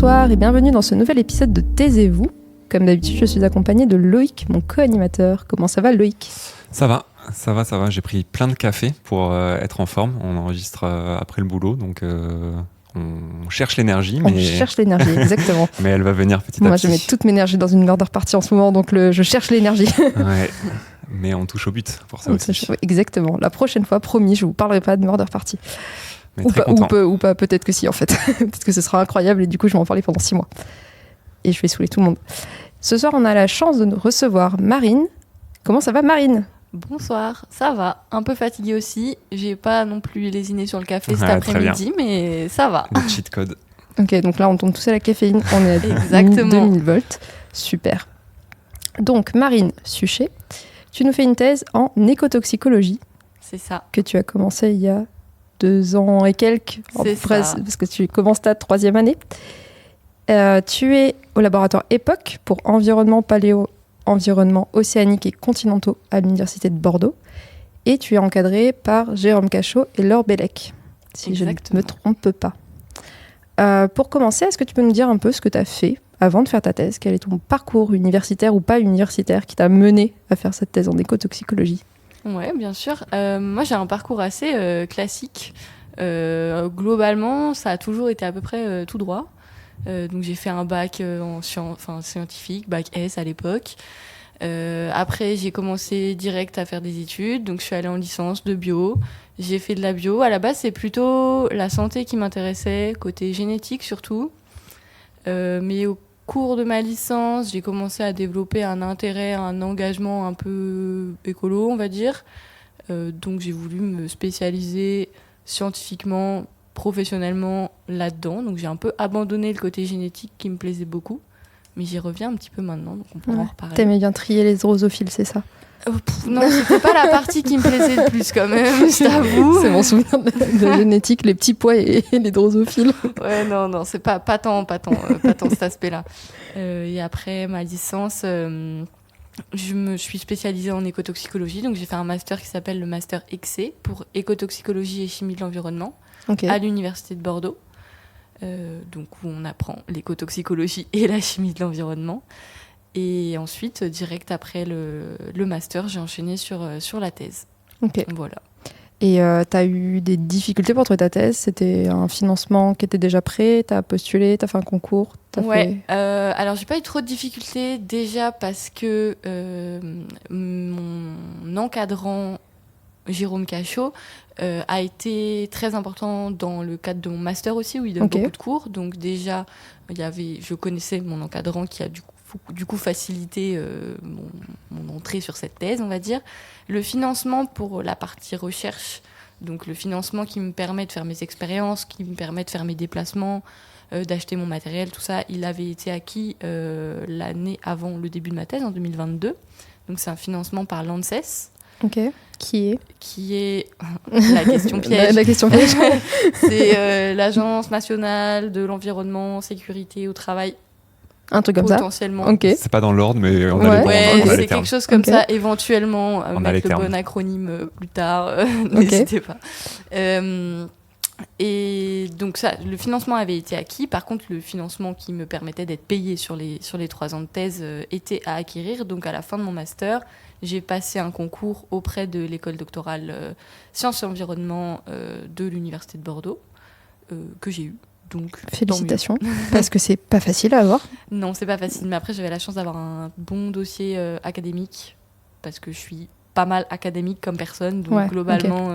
Bonsoir et bienvenue dans ce nouvel épisode de Taisez-vous. Comme d'habitude, je suis accompagnée de Loïc, mon co-animateur. Comment ça va, Loïc ? Ça va. J'ai pris plein de café pour être en forme. On enregistre après le boulot, donc on cherche l'énergie. On cherche l'énergie, exactement. Mais elle va venir petit à petit. Moi, je mets toute mon énergie dans une murder party en ce moment, donc je cherche l'énergie. Ouais. Mais on touche au but pour ça aussi. Exactement. La prochaine fois, promis, je vous parlerai pas de murder party. Mais très content. Ou pas, peut-être que si en fait. Peut-être que ce sera incroyable et du coup je vais en parler pendant 6 mois. Et je vais saouler tout le monde. Ce soir on a la chance de nous recevoir Marine. Comment ça va Marine ? Bonsoir, ça va. Un peu fatiguée aussi. J'ai pas non plus lésiné sur le café cet après-midi, mais ça va. Le cheat code. Ok, donc là on tombe tous à la caféine. On est à Exactement. 2000 volts. Super. Donc Marine Suchet, tu nous fais une thèse en écotoxicologie. C'est ça. Que tu as commencé il y a 2 ans et quelques, parce que tu commences ta 3e année. Tu es au laboratoire EPOC pour environnement océanique et continentaux à l'université de Bordeaux. Et tu es encadré par Jérôme Cachot et Laure Bellec, si Exactement. je ne me trompe pas. Pour commencer, est-ce que tu peux nous dire un peu ce que tu as fait avant de faire ta thèse ? Quel est ton parcours universitaire ou pas universitaire qui t'a mené à faire cette thèse en écotoxicologie ? Ouais, bien sûr. Moi, j'ai un parcours assez classique. Globalement, ça a toujours été à peu près tout droit. Donc, j'ai fait un bac scientifique, bac S à l'époque. Après, j'ai commencé direct à faire des études. Donc, je suis allée en licence de bio. J'ai fait de la bio. À la base, c'est plutôt la santé qui m'intéressait, côté génétique surtout. Mais au cours de ma licence, j'ai commencé à développer un intérêt, un engagement un peu écolo, on va dire. Donc j'ai voulu me spécialiser scientifiquement, professionnellement là-dedans. Donc j'ai un peu abandonné le côté génétique qui me plaisait beaucoup. Mais j'y reviens un petit peu maintenant, donc on pourra en reparler. T'aimais bien trier les drosophiles, c'est ça ? Non, c'était pas la partie qui me plaisait le plus quand même, je t'avoue. C'est mon souvenir de génétique, les petits pois et les drosophiles. Ouais, non, c'est pas tant cet aspect-là. Et après ma licence, je me suis spécialisée en écotoxicologie, donc j'ai fait un master qui s'appelle le master EXE pour écotoxicologie et chimie de l'environnement à l'université de Bordeaux. Donc où on apprend l'écotoxicologie et la chimie de l'environnement. Et ensuite, direct après le master, j'ai enchaîné sur la thèse. Ok. Voilà. Et tu as eu des difficultés pour trouver ta thèse ? C'était un financement qui était déjà prêt ? Tu as postulé ? Tu as fait un concours ? Alors, j'ai pas eu trop de difficultés déjà parce que mon encadrant, Jérôme Cachot, a été très important dans le cadre de mon master aussi, où il donne beaucoup de cours. Donc déjà, je connaissais mon encadrant qui a du coup facilité mon entrée sur cette thèse, on va dire. Le financement pour la partie recherche, donc le financement qui me permet de faire mes expériences, qui me permet de faire mes déplacements, d'acheter mon matériel, tout ça, il avait été acquis l'année avant le début de ma thèse, en 2022. Donc c'est un financement par l'ANSES. Ok. Qui est la question piège. La question piège. C'est l'Agence nationale de l'environnement, sécurité au travail. Un truc comme ça. Potentiellement. Okay. C'est pas dans l'ordre, mais on a les bons. Ouais, c'est quelque chose comme ça. Éventuellement, mettre le bon acronyme plus tard. N'hésitez pas. Et donc ça, le financement avait été acquis. Par contre, le financement qui me permettait d'être payé sur les 3 ans de thèse était à acquérir. Donc à la fin de mon master, j'ai passé un concours auprès de l'école doctorale Sciences et Environnement de l'Université de Bordeaux, que j'ai eu. Donc, félicitations, parce que c'est pas facile à avoir. Non, c'est pas facile, mais après j'avais la chance d'avoir un bon dossier académique, parce que je suis pas mal académique comme personne, donc globalement,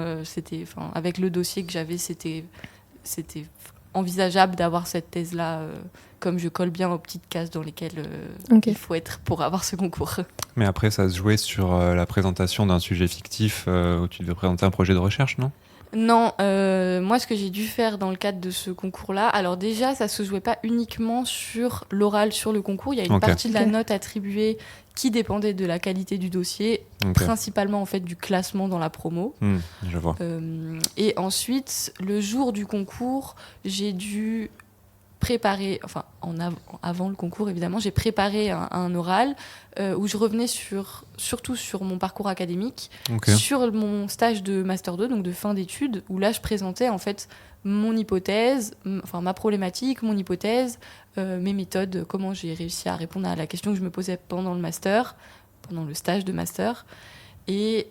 avec le dossier que j'avais, c'était envisageable d'avoir cette thèse-là, comme je colle bien aux petites cases dans lesquelles il faut être pour avoir ce concours. Mais après, ça se jouait sur la présentation d'un sujet fictif où tu devais présenter un projet de recherche, non ? Non, moi ce que j'ai dû faire dans le cadre de ce concours-là, alors déjà ça se jouait pas uniquement sur l'oral sur le concours, il y a une partie de la note attribuée qui dépendait de la qualité du dossier, principalement en fait du classement dans la promo. Je vois. Et ensuite, le jour du concours, j'ai dû préparé, enfin avant le concours évidemment, j'ai préparé un oral où je revenais surtout sur mon parcours académique, sur mon stage de Master 2, donc de fin d'études, où là je présentais en fait mon hypothèse, enfin ma problématique, mon hypothèse, mes méthodes, comment j'ai réussi à répondre à la question que je me posais pendant le stage de Master. Et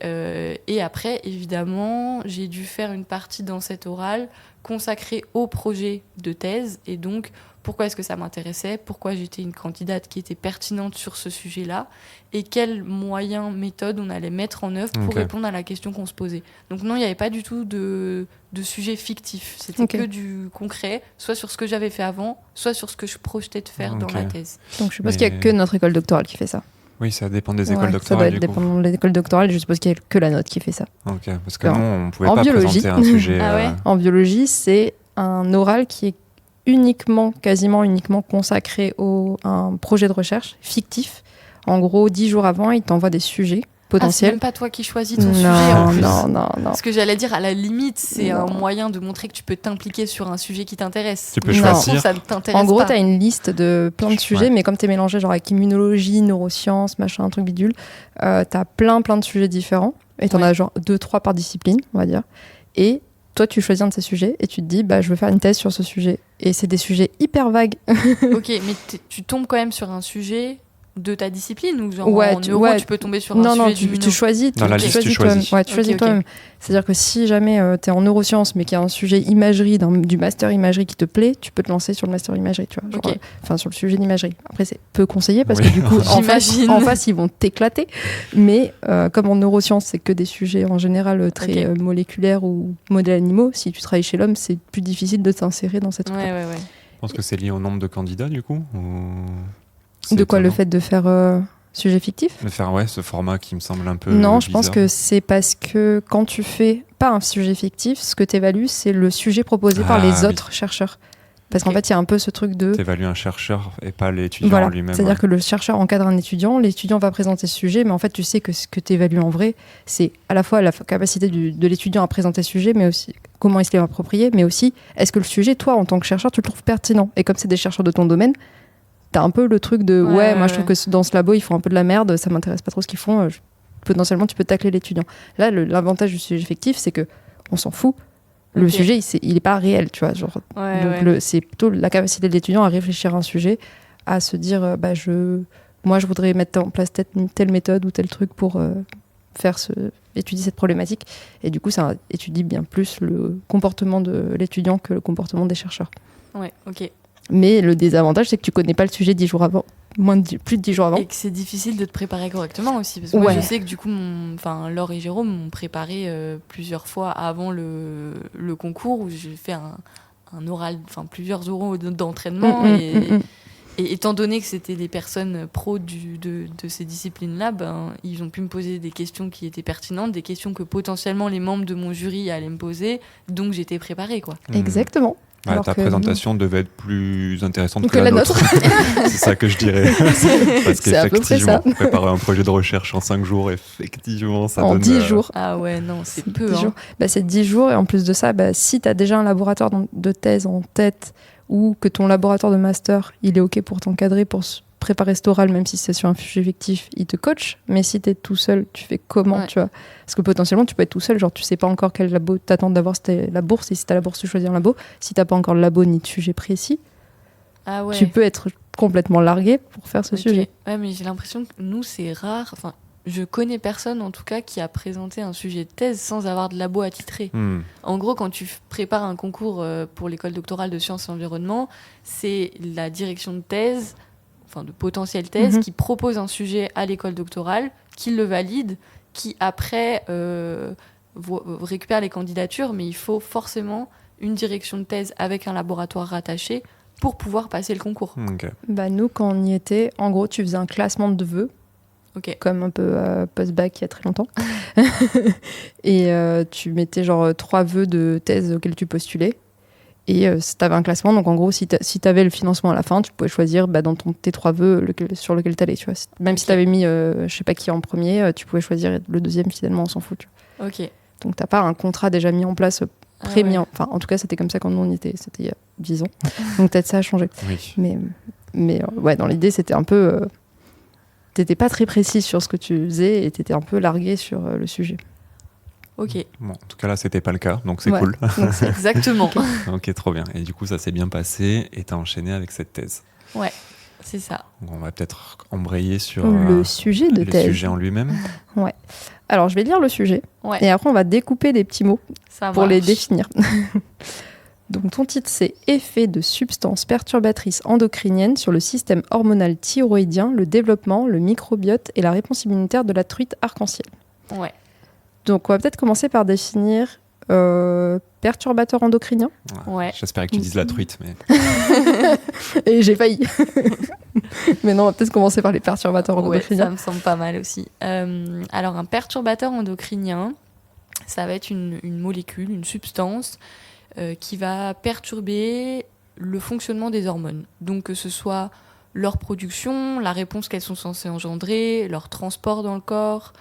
après, évidemment, j'ai dû faire une partie dans cet oral consacrée au projet de thèse. Et donc, pourquoi est-ce que ça m'intéressait ? Pourquoi j'étais une candidate qui était pertinente sur ce sujet-là ? Et quels moyens, méthodes on allait mettre en œuvre pour répondre à la question qu'on se posait. Donc non, il n'y avait pas du tout de sujet fictif. C'était que du concret, soit sur ce que j'avais fait avant, soit sur ce que je projetais de faire dans la thèse. Donc je suppose qu'il n'y a que notre école doctorale qui fait ça. Oui, ça dépend des écoles doctorales. Ça doit être dépendant de l'école doctorale, je suppose qu'il n'y a que la note qui fait ça. Ok, parce que nous, on ne pouvait pas présenter un sujet... En biologie, c'est un oral qui est quasiment uniquement consacré à un projet de recherche fictif. En gros, 10 jours avant, il t'envoie des sujets potentiels. C'est même pas toi qui choisis ton sujet en plus. Non. Ce que j'allais dire, à la limite, c'est un moyen de montrer que tu peux t'impliquer sur un sujet qui t'intéresse. Tu peux choisir. Ça ne t'intéresse en gros, pas. tu as une liste de plein de sujets, mais comme tu es mélangé genre avec immunologie, neurosciences, machin, un truc bidule, tu as plein de sujets différents. Et tu en as genre 2-3 par discipline, on va dire. Et toi, tu choisis un de ces sujets et tu te dis, je veux faire une thèse sur ce sujet. Et c'est des sujets hyper vagues. Ok, mais tu tombes quand même sur un sujet de ta discipline ou genre en neuro, tu peux tomber sur un sujet d'immuno. tu choisis. Dans la liste, tu choisis. Ouais, tu choisis toi-même. C'est-à-dire que si jamais tu es en neurosciences, mais qu'il y a un sujet imagerie, du master imagerie qui te plaît, tu peux te lancer sur le master imagerie, tu vois. Sur le sujet d'imagerie. Après, c'est peu conseillé parce que du coup, en face, ils vont t'éclater. Mais comme en neurosciences, c'est que des sujets en général très moléculaires ou modèles animaux, si tu travailles chez l'homme, c'est plus difficile de t'insérer dans cette truc. Je pense que c'est lié au nombre de candidats, du coup De quoi, le fait de faire sujet fictif ? De faire, ce format qui me semble un peu Non, bizarre. je pense que c'est parce que quand tu fais pas un sujet fictif, ce que tu évalues, c'est le sujet proposé par les autres chercheurs. Parce qu'en fait, il y a un peu ce truc de... Tu évalues un chercheur et pas l'étudiant en lui-même. C'est-à-dire que le chercheur encadre un étudiant, l'étudiant va présenter ce sujet, mais en fait, tu sais que ce que tu évalues en vrai, c'est à la fois la capacité de l'étudiant à présenter ce sujet, mais aussi comment il se l'est approprié, mais aussi, est-ce que le sujet, toi, en tant que chercheur, tu le trouves pertinent ? Et comme c'est des chercheurs de ton domaine, t'as un peu le truc de moi je trouve que dans ce labo ils font un peu de la merde, ça m'intéresse pas trop ce qu'ils font, potentiellement tu peux tacler l'étudiant. Là l'avantage du sujet fictif c'est que on s'en fout, le sujet il est pas réel, tu vois, genre c'est plutôt la capacité de l'étudiant à réfléchir à un sujet, à se dire je voudrais mettre en place telle méthode ou tel truc pour étudier cette problématique, et du coup ça étudie bien plus le comportement de l'étudiant que le comportement des chercheurs. Mais le désavantage, c'est que tu connais pas le sujet 10 jours avant, plus de 10 jours avant. Et que c'est difficile de te préparer correctement aussi. Parce que moi, je sais que du coup, Laure et Jérôme m'ont préparé plusieurs fois avant le concours, où j'ai fait un oral, plusieurs oraux d'entraînement. Et étant donné que c'était des personnes pros de ces disciplines-là, ils ont pu me poser des questions qui étaient pertinentes, des questions que potentiellement les membres de mon jury allaient me poser. Donc j'étais préparée, quoi. Exactement. Ta présentation devait être plus intéressante que la nôtre. C'est ça que je dirais. Parce qu'effectivement, préparer un projet de recherche en 5 jours, effectivement, ça donne... En 10 jours. Ah ouais, non, c'est peu. 10 jours. C'est 10 jours, et en plus de ça, si tu as déjà un laboratoire de thèse en tête, ou que ton laboratoire de master, il est OK pour t'encadrer, pour préparer cet oral, même si c'est sur un sujet fictif, il te coach. Mais si t'es tout seul, tu fais comment, tu vois ? Parce que potentiellement, tu peux être tout seul, genre tu sais pas encore quel labo t'attends d'avoir, c'était la bourse, et si t'as la bourse, tu choisis un labo. Si t'as pas encore le labo ni de sujet précis, tu peux être complètement largué pour faire ce sujet. Ouais, mais j'ai l'impression que nous, c'est rare. Je connais personne, en tout cas, qui a présenté un sujet de thèse sans avoir de labo attitré. En gros, quand tu prépares un concours pour l'école doctorale de sciences et environnement, c'est la direction de thèse, de potentielle thèse, qui propose un sujet à l'école doctorale, qui le valide, qui après récupère les candidatures, mais il faut forcément une direction de thèse avec un laboratoire rattaché pour pouvoir passer le concours. Nous, quand on y était, en gros, tu faisais un classement de vœux, comme un peu post-bac il y a très longtemps, et tu mettais genre 3 vœux de thèse auxquels tu postulais. Et tu avais un classement, donc en gros, si tu avais le financement à la fin, tu pouvais choisir dans tes 3 vœux sur lequel tu allais. Tu vois. Même si tu avais mis je sais pas qui en premier, tu pouvais choisir le deuxième, finalement, on s'en fout. Tu vois. Donc tu n'as pas un contrat déjà mis en place premium. Enfin, en tout cas, c'était comme ça quand nous on y était. C'était il y a 10 ans. Donc peut-être ça a changé. Oui. Mais ouais, dans l'idée, c'était un peu... t'étais pas très précis sur ce que tu faisais et t'étais un peu largué sur le sujet. Ok. Bon, en tout cas, là, c'était pas le cas, donc c'est cool. Donc, Exactement. Ok, trop bien. Et du coup, ça s'est bien passé et t'as enchaîné avec cette thèse. Ouais, c'est ça. Donc, on va peut-être embrayer sur le sujet de le thèse. sujet en lui-même. Ouais. Alors, je vais lire le sujet. Ouais. Et après, on va découper des petits mots Ça pour les marche. définir. Donc, ton titre, c'est « Effet de substances perturbatrices endocriniennes sur le système hormonal thyroïdien, le développement, le microbiote et la réponse immunitaire de la truite arc-en-ciel ». Ouais. Donc, on va peut-être commencer par définir perturbateur endocrinien. Ouais. J'espérais que tu dises la truite, mais Et j'ai failli. Mais non, on va peut-être commencer par les perturbateurs Ouais, endocriniens. ça me semble pas mal aussi. Alors, un perturbateur endocrinien, ça va être une molécule, une substance qui va perturber le fonctionnement des hormones. Donc, que ce soit leur production, la réponse qu'elles sont censées engendrer, leur transport dans le corps.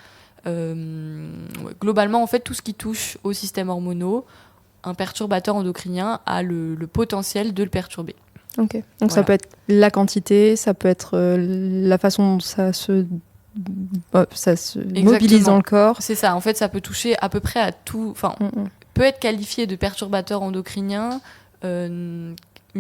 Globalement, en fait, tout ce qui touche au système hormonaux, un perturbateur endocrinien a le potentiel de le perturber. Ok. Donc ça peut être la quantité, ça peut être la façon dont ça se mobilise dans le corps. C'est ça. En fait, ça peut toucher à peu près à tout. Enfin, peut être qualifié de perturbateur endocrinien une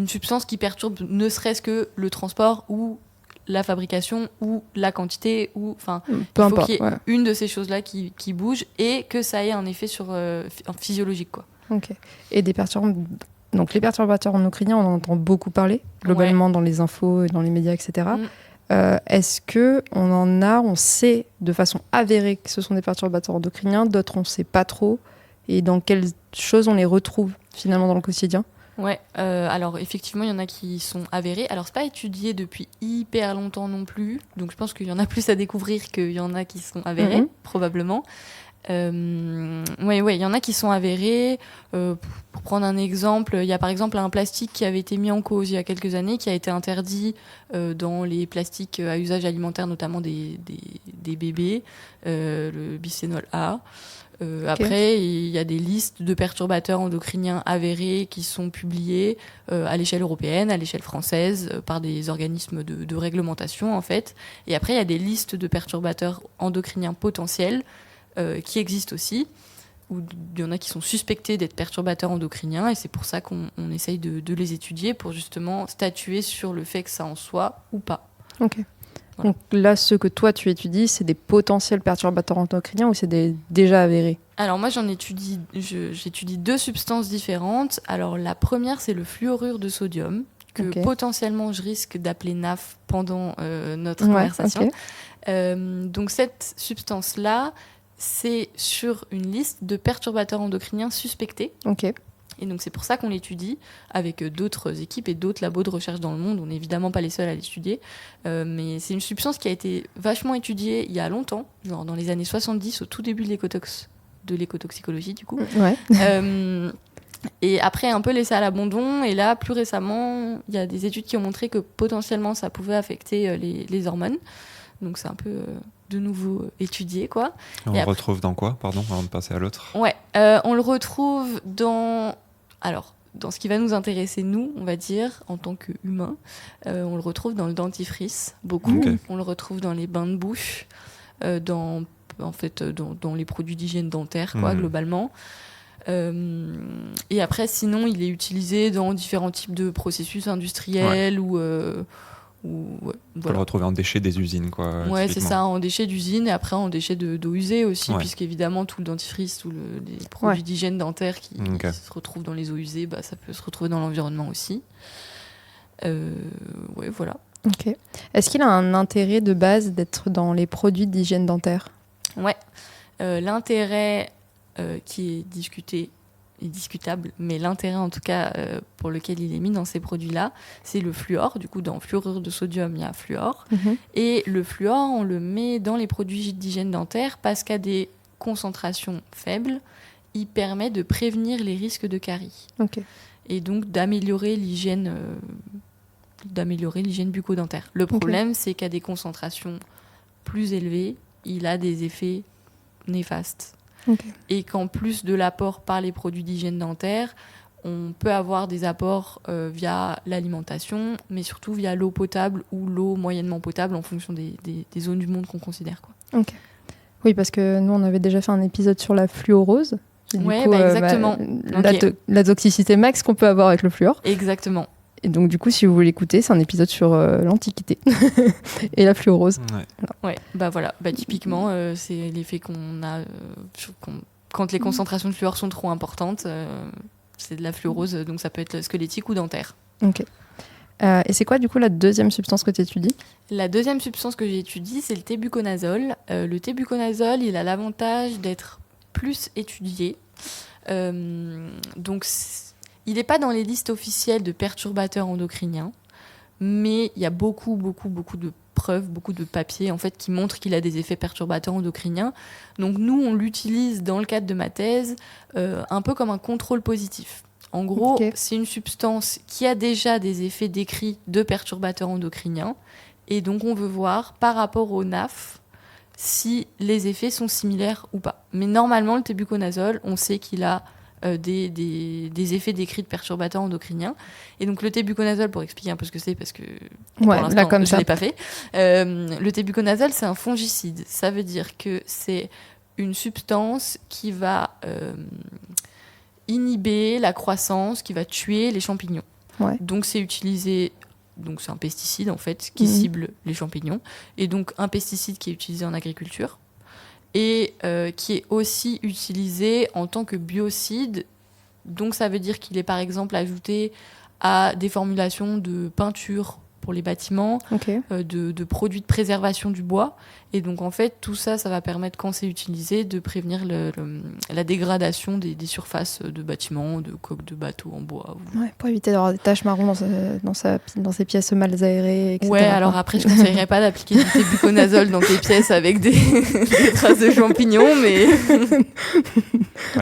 substance qui perturbe ne serait-ce que le transport ou la fabrication ou la quantité ou enfin peu il faut importe, qu'il y ait une de ces choses là qui bouge et que ça ait un effet sur physiologique quoi. Ok. Et donc les perturbateurs endocriniens, on en entend beaucoup parler globalement dans les infos, dans les médias, etc. Est-ce que on sait de façon avérée que ce sont des perturbateurs endocriniens, d'autres on ne sait pas trop, et dans quelles choses on les retrouve finalement dans le quotidien? Ouais, alors effectivement, il y en a qui sont avérés. Alors, c'est pas étudié depuis hyper longtemps non plus, donc je pense qu'il y en a plus à découvrir qu'il y en a qui sont avérés, probablement. Ouais, il y en a qui sont avérés. Pour prendre un exemple, il y a par exemple un plastique qui avait été mis en cause il y a quelques années, qui a été interdit dans les plastiques à usage alimentaire, notamment des bébés, le bisphénol A. Après, il y a des listes de perturbateurs endocriniens avérés qui sont publiées à l'échelle européenne, à l'échelle française, par des organismes de réglementation, en fait. Et après, il y a des listes de perturbateurs endocriniens potentiels qui existent aussi, où il y en a qui sont suspectés d'être perturbateurs endocriniens, et c'est pour ça qu'on essaye de les étudier, pour justement statuer sur le fait que ça en soit ou pas. Ok. Voilà. Donc là, ceux que toi tu étudies, c'est des potentiels perturbateurs endocriniens ou c'est des déjà avérés? Alors moi, j'étudie 2 substances différentes. Alors la première, c'est le fluorure de sodium, que potentiellement je risque d'appeler NAF pendant notre conversation. Donc cette substance-là, c'est sur une liste de perturbateurs endocriniens suspectés. Et donc c'est pour ça qu'on l'étudie avec d'autres équipes et d'autres labos de recherche dans le monde. On n'est évidemment pas les seuls à l'étudier. Mais c'est une substance qui a été vachement étudiée il y a longtemps, genre dans les années 70, au tout début de l'écotoxicologie du coup. Et après un peu laissé à l'abandon. Et là, plus récemment, il y a des études qui ont montré que potentiellement ça pouvait affecter les hormones. Donc c'est un peu de nouveau étudié, quoi. On le retrouve dans quoi, pardon, avant de passer à l'autre? Ouais, on le retrouve dans ce qui va nous intéresser, nous, on va dire, en tant qu'humains. On le retrouve dans le dentifrice, beaucoup. On le retrouve dans les bains de bouche, dans les produits d'hygiène dentaire, quoi, globalement. Et après, sinon, il est utilisé dans différents types de processus industriels on peut le retrouver en déchets des usines, quoi. Ouais, c'est ça, en déchets d'usine et après en déchets d'eau usée aussi, puisqu'évidemment tout le dentifrice, tous les produits d'hygiène dentaire qui se retrouvent dans les eaux usées, ça peut se retrouver dans l'environnement aussi. Voilà. Ok. Est-ce qu'il a un intérêt de base d'être dans les produits d'hygiène dentaire? Ouais. L'intérêt qui est discutable, mais l'intérêt en tout cas pour lequel il est mis dans ces produits-là, c'est le fluor. Du coup, dans fluorure de sodium, il y a fluor. Et le fluor, on le met dans les produits d'hygiène dentaire parce qu'à des concentrations faibles, il permet de prévenir les risques de caries. Et donc d'améliorer l'hygiène bucco-dentaire. Le problème, c'est qu'à des concentrations plus élevées, il a des effets néfastes. Okay. Et qu'en plus de l'apport par les produits d'hygiène dentaire, on peut avoir des apports via l'alimentation, mais surtout via l'eau potable ou l'eau moyennement potable en fonction des zones du monde qu'on considère, quoi. Ok. Oui, parce que nous, on avait déjà fait un épisode sur la fluorose. Oui, exactement. La toxicité max qu'on peut avoir avec le fluor. Exactement. Et donc, du coup, si vous voulez écouter, c'est un épisode sur l'Antiquité et la fluorose. Ouais, voilà. Typiquement, c'est l'effet qu'on a quand les concentrations de fluor sont trop importantes. C'est de la fluorose, donc ça peut être squelettique ou dentaire. Ok. Et c'est quoi, du coup, la deuxième substance que tu étudies ? La deuxième substance que j'étudie, c'est le tébuconazole. Le tébuconazole, il a l'avantage d'être plus étudié. Donc, il n'est pas dans les listes officielles de perturbateurs endocriniens, mais il y a beaucoup de preuves, beaucoup de papiers en fait, qui montrent qu'il a des effets perturbateurs endocriniens. Donc nous, on l'utilise dans le cadre de ma thèse un peu comme un contrôle positif. En gros, c'est une substance qui a déjà des effets décrits de perturbateurs endocriniens, et donc on veut voir par rapport au NAF si les effets sont similaires ou pas. Mais normalement, le tébuconazole, on sait qu'il a des effets décrits de perturbateurs endocriniens. Et donc le tébuconazole, pour expliquer un peu ce que c'est, parce que pour l'instant, je ne l'ai pas fait, le tébuconazole, c'est un fongicide. Ça veut dire que c'est une substance qui va inhiber la croissance, qui va tuer les champignons. Ouais. Donc c'est utilisé... Donc c'est un pesticide, en fait, qui cible les champignons. Et donc un pesticide qui est utilisé en agriculture. Et qui est aussi utilisé en tant que biocide. Donc ça veut dire qu'il est par exemple ajouté à des formulations de peinture pour les bâtiments, de produits de préservation du bois. Et donc en fait, tout ça, ça va permettre, quand c'est utilisé, de prévenir la dégradation des surfaces de bâtiments, de coques de bateaux en bois. Ouais, pour éviter d'avoir des taches marron dans ces pièces mal aérées, etc. Ouais, alors après, je ne conseillerais pas d'appliquer du tébuconazole dans tes pièces avec des traces de champignons, mais...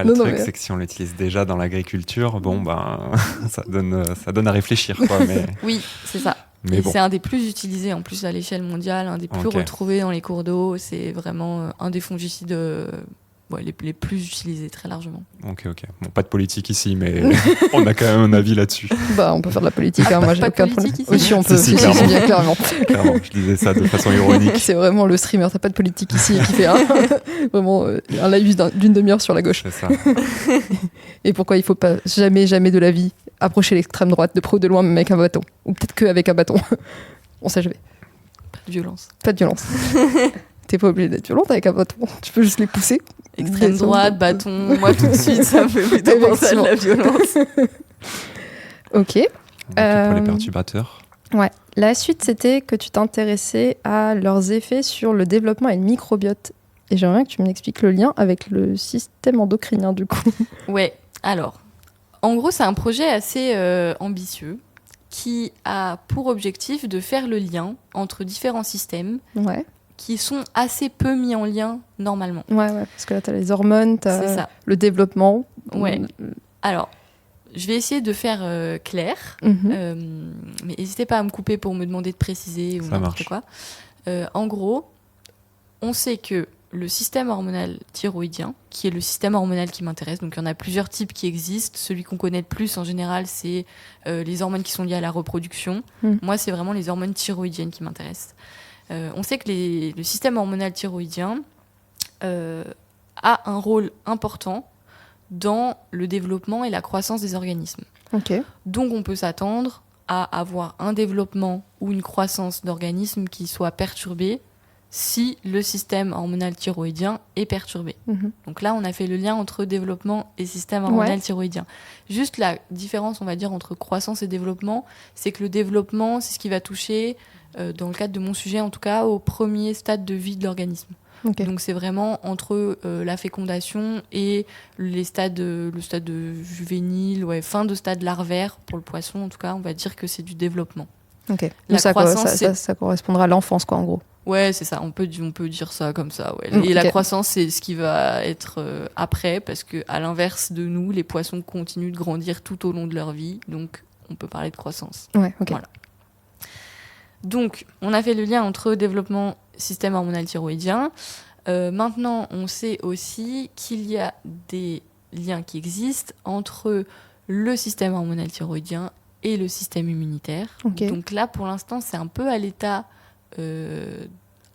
Le truc, c'est que si on l'utilise déjà dans l'agriculture, ça donne à réfléchir, quoi. Mais... Oui, c'est ça. C'est un des plus utilisés en plus à l'échelle mondiale, un des plus retrouvés dans les cours d'eau. C'est vraiment un des fongicides les plus utilisés très largement. Ok. Bon, pas de politique ici, mais on a quand même un avis là-dessus. On peut faire de la politique. Moi, j'ai aucun problème. Aussi, on peut. Si, clairement. Clairement, je disais ça de façon ironique. C'est vraiment le streamer. T'as pas de politique ici qui fait vraiment un laïus d'une demi-heure sur la gauche. C'est ça. Et pourquoi il faut pas jamais de la vie approcher l'extrême droite de près ou de loin, même avec un bâton, ou peut-être qu'avec un bâton. On sait jamais. Pas de violence. T'es pas obligé d'être violente avec un bâton. Tu peux juste les pousser. Extrême droite, bâton. Moi, tout de suite, ça me fait plutôt penser à de la violence. Ok. Pour les perturbateurs. Ouais. La suite, c'était que tu t'intéressais à leurs effets sur le développement et le microbiote. Et j'aimerais que tu m'expliques le lien avec le système endocrinien, du coup. Ouais. Alors, en gros, c'est un projet assez ambitieux qui a pour objectif de faire le lien entre différents systèmes qui sont assez peu mis en lien normalement. Ouais, parce que là, tu as les hormones, tu as le développement. Ouais. Alors, je vais essayer de faire clair, mais n'hésitez pas à me couper pour me demander de préciser ou n'importe quoi. En gros, on sait que le système hormonal thyroïdien, qui est le système hormonal qui m'intéresse, donc il y en a plusieurs types qui existent. Celui qu'on connaît le plus en général, c'est les hormones qui sont liées à la reproduction. Moi, c'est vraiment les hormones thyroïdiennes qui m'intéressent. On sait que le système hormonal thyroïdien a un rôle important dans le développement et la croissance des organismes. Donc on peut s'attendre à avoir un développement ou une croissance d'organismes qui soit perturbée si le système hormonal thyroïdien est perturbé. Donc là, on a fait le lien entre développement et système hormonal thyroïdien. Juste la différence, on va dire, entre croissance et développement, c'est que le développement, c'est ce qui va toucher, dans le cadre de mon sujet en tout cas, au premier stade de vie de l'organisme. Donc c'est vraiment entre la fécondation et le stade juvénile, fin de stade larvaire, pour le poisson en tout cas, on va dire que c'est du développement. Ça correspondra à l'enfance, quoi, en gros. Ouais, c'est ça, on peut dire ça comme ça. Ouais. Et la croissance, c'est ce qui va être après, parce qu'à l'inverse de nous, les poissons continuent de grandir tout au long de leur vie, donc on peut parler de croissance. Voilà. Donc, on a fait le lien entre développement système hormonal thyroïdien. Maintenant, on sait aussi qu'il y a des liens qui existent entre le système hormonal thyroïdien et le système immunitaire. Okay. Donc là, pour l'instant, c'est un peu à l'état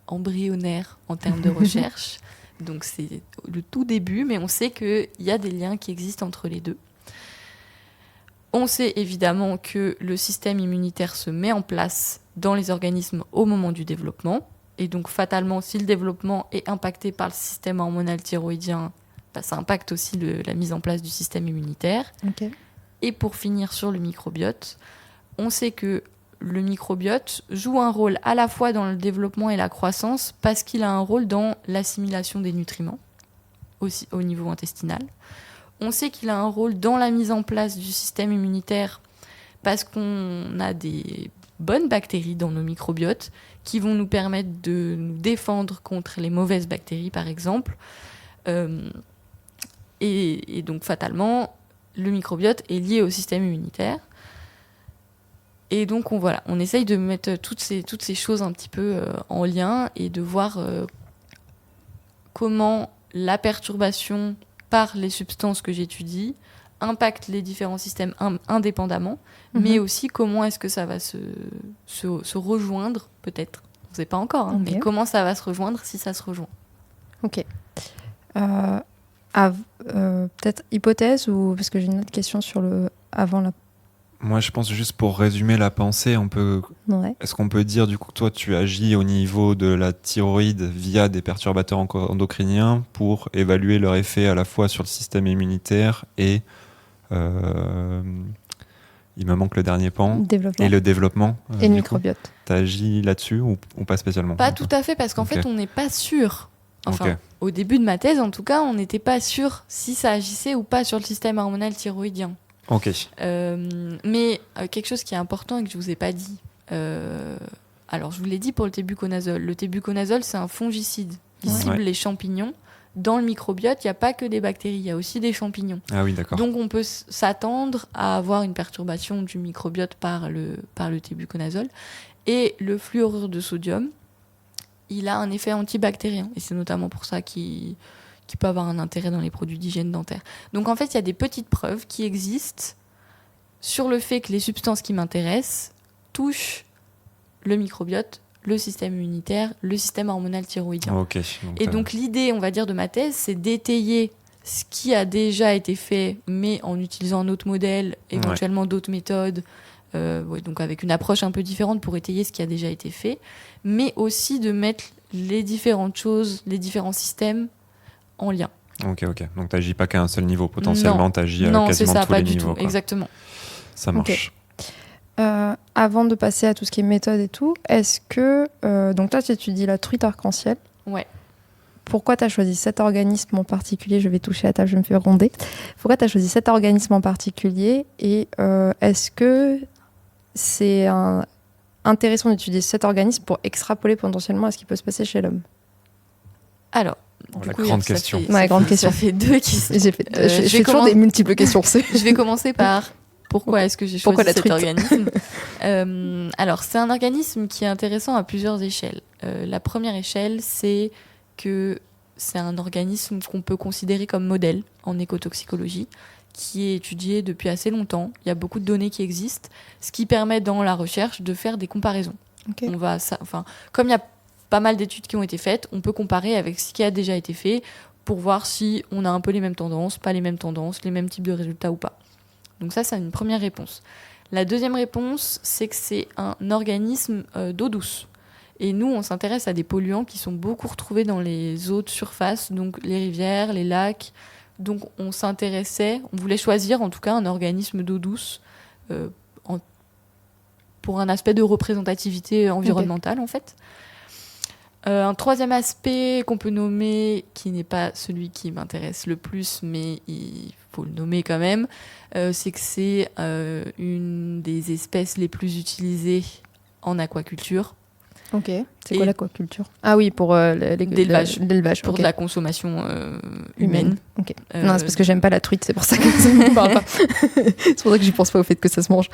embryonnaire en termes de recherche. Donc c'est le tout début, mais on sait qu'il y a des liens qui existent entre les deux. On sait évidemment que le système immunitaire se met en place dans les organismes au moment du développement. Et donc fatalement, si le développement est impacté par le système hormonal thyroïdien, ça impacte aussi la mise en place du système immunitaire. Okay. Et pour finir sur le microbiote, on sait que le microbiote joue un rôle à la fois dans le développement et la croissance parce qu'il a un rôle dans l'assimilation des nutriments, aussi au niveau intestinal. On sait qu'il a un rôle dans la mise en place du système immunitaire parce qu'on a des bonnes bactéries dans nos microbiotes qui vont nous permettre de nous défendre contre les mauvaises bactéries, par exemple. Et donc, fatalement, le microbiote est lié au système immunitaire. Et donc, on essaye de mettre toutes ces choses un petit peu en lien et de voir comment la perturbation par les substances que j'étudie impacte les différents systèmes indépendamment, mais aussi comment est-ce que ça va se rejoindre, peut-être. On ne sait pas encore, mais comment ça va se rejoindre si ça se rejoint. Ok. Peut-être hypothèse, ou parce que j'ai une autre question sur avant la... Moi, je pense juste pour résumer la pensée, est-ce qu'on peut dire du coup que toi, tu agis au niveau de la thyroïde via des perturbateurs endocriniens pour évaluer leur effet à la fois sur le système immunitaire et il me manque le dernier pan, et le développement et le microbiote. Tu agis là-dessus ou pas spécialement? Pas tout à fait, parce qu'en fait, on n'est pas sûr. Enfin, au début de ma thèse, en tout cas, on n'était pas sûr si ça agissait ou pas sur le système hormonal thyroïdien. Ok. Mais quelque chose qui est important et que je ne vous ai pas dit. Alors, je vous l'ai dit pour le tébuconazole. Le tébuconazole, c'est un fongicide qui cible les champignons. Dans le microbiote, il n'y a pas que des bactéries, il y a aussi des champignons. Ah oui, d'accord. Donc, on peut s'attendre à avoir une perturbation du microbiote par le tébuconazole. Et le fluorure de sodium, il a un effet antibactérien. Et c'est notamment pour ça qu'il peut avoir un intérêt dans les produits d'hygiène dentaire. Donc en fait, il y a des petites preuves qui existent sur le fait que les substances qui m'intéressent touchent le microbiote, le système immunitaire, le système hormonal thyroïdien. Donc l'idée, on va dire, de ma thèse, c'est d'étayer ce qui a déjà été fait, mais en utilisant un autre modèle, éventuellement d'autres méthodes, donc avec une approche un peu différente pour étayer ce qui a déjà été fait, mais aussi de mettre les différentes choses, les différents systèmes en lien. Ok. Donc tu n'agis pas qu'à un seul niveau, potentiellement tu agis à quasiment ça, tous les niveaux. Non, c'est ça, pas du tout, quoi. exactement. Ça marche. Avant de passer à tout ce qui est méthode et tout, est-ce que... donc toi, tu étudies la truite arc-en-ciel. Ouais. Pourquoi tu as choisi cet organisme en particulier? Je vais toucher à table, je me fais gronder. Pourquoi tu as choisi cet organisme en particulier? Et est-ce que c'est intéressant d'étudier cet organisme pour extrapoler potentiellement à ce qui peut se passer chez l'homme? Alors, grande question. Ça fait deux questions. Je fais toujours des multiples questions. Je vais commencer par pourquoi est-ce que j'ai choisi cet organisme. Alors, c'est un organisme qui est intéressant à plusieurs échelles. La première échelle, c'est que c'est un organisme qu'on peut considérer comme modèle en écotoxicologie, qui est étudié depuis assez longtemps. Il y a beaucoup de données qui existent, ce qui permet dans la recherche de faire des comparaisons. Comme il y a pas mal d'études qui ont été faites, on peut comparer avec ce qui a déjà été fait pour voir si on a un peu les mêmes tendances, pas les mêmes tendances, les mêmes types de résultats ou pas. Donc ça, c'est une première réponse. La deuxième réponse, c'est que c'est un organisme d'eau douce. Et nous, on s'intéresse à des polluants qui sont beaucoup retrouvés dans les eaux de surface, donc les rivières, les lacs. Donc on voulait choisir en tout cas un organisme d'eau douce pour un aspect de représentativité environnementale en fait. Un troisième aspect qu'on peut nommer, qui n'est pas celui qui m'intéresse le plus, mais il faut le nommer quand même, c'est que c'est une des espèces les plus utilisées en aquaculture. Ok. C'est quoi l'aquaculture? Ah oui, pour l'élevage. Pour de la consommation humaine. Ok. Non, c'est parce que j'aime pas la truite, c'est pour ça que ça me parle pas. C'est pour ça que j'y pense pas au fait que ça se mange.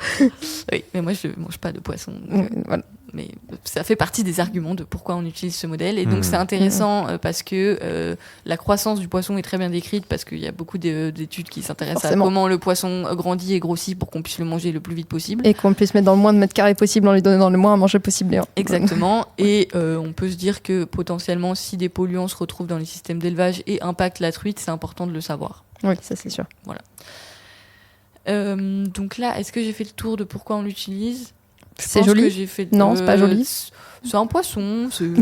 Oui, mais moi je mange pas de poisson. Donc, voilà. mais ça fait partie des arguments de pourquoi on utilise ce modèle. Et donc c'est intéressant parce que la croissance du poisson est très bien décrite, parce qu'il y a beaucoup d'études qui s'intéressent à comment le poisson grandit et grossit pour qu'on puisse le manger le plus vite possible. Et qu'on puisse mettre dans le moins de mètres carrés possible en lui donnant le moins à manger possible. Exactement. Et on peut se dire que potentiellement, si des polluants se retrouvent dans les systèmes d'élevage et impactent la truite, c'est important de le savoir. Oui, ça c'est sûr. Voilà. Donc là, est-ce que j'ai fait le tour de pourquoi on l'utilise ? C'est joli. Non, c'est pas joli. C'est un poisson. Je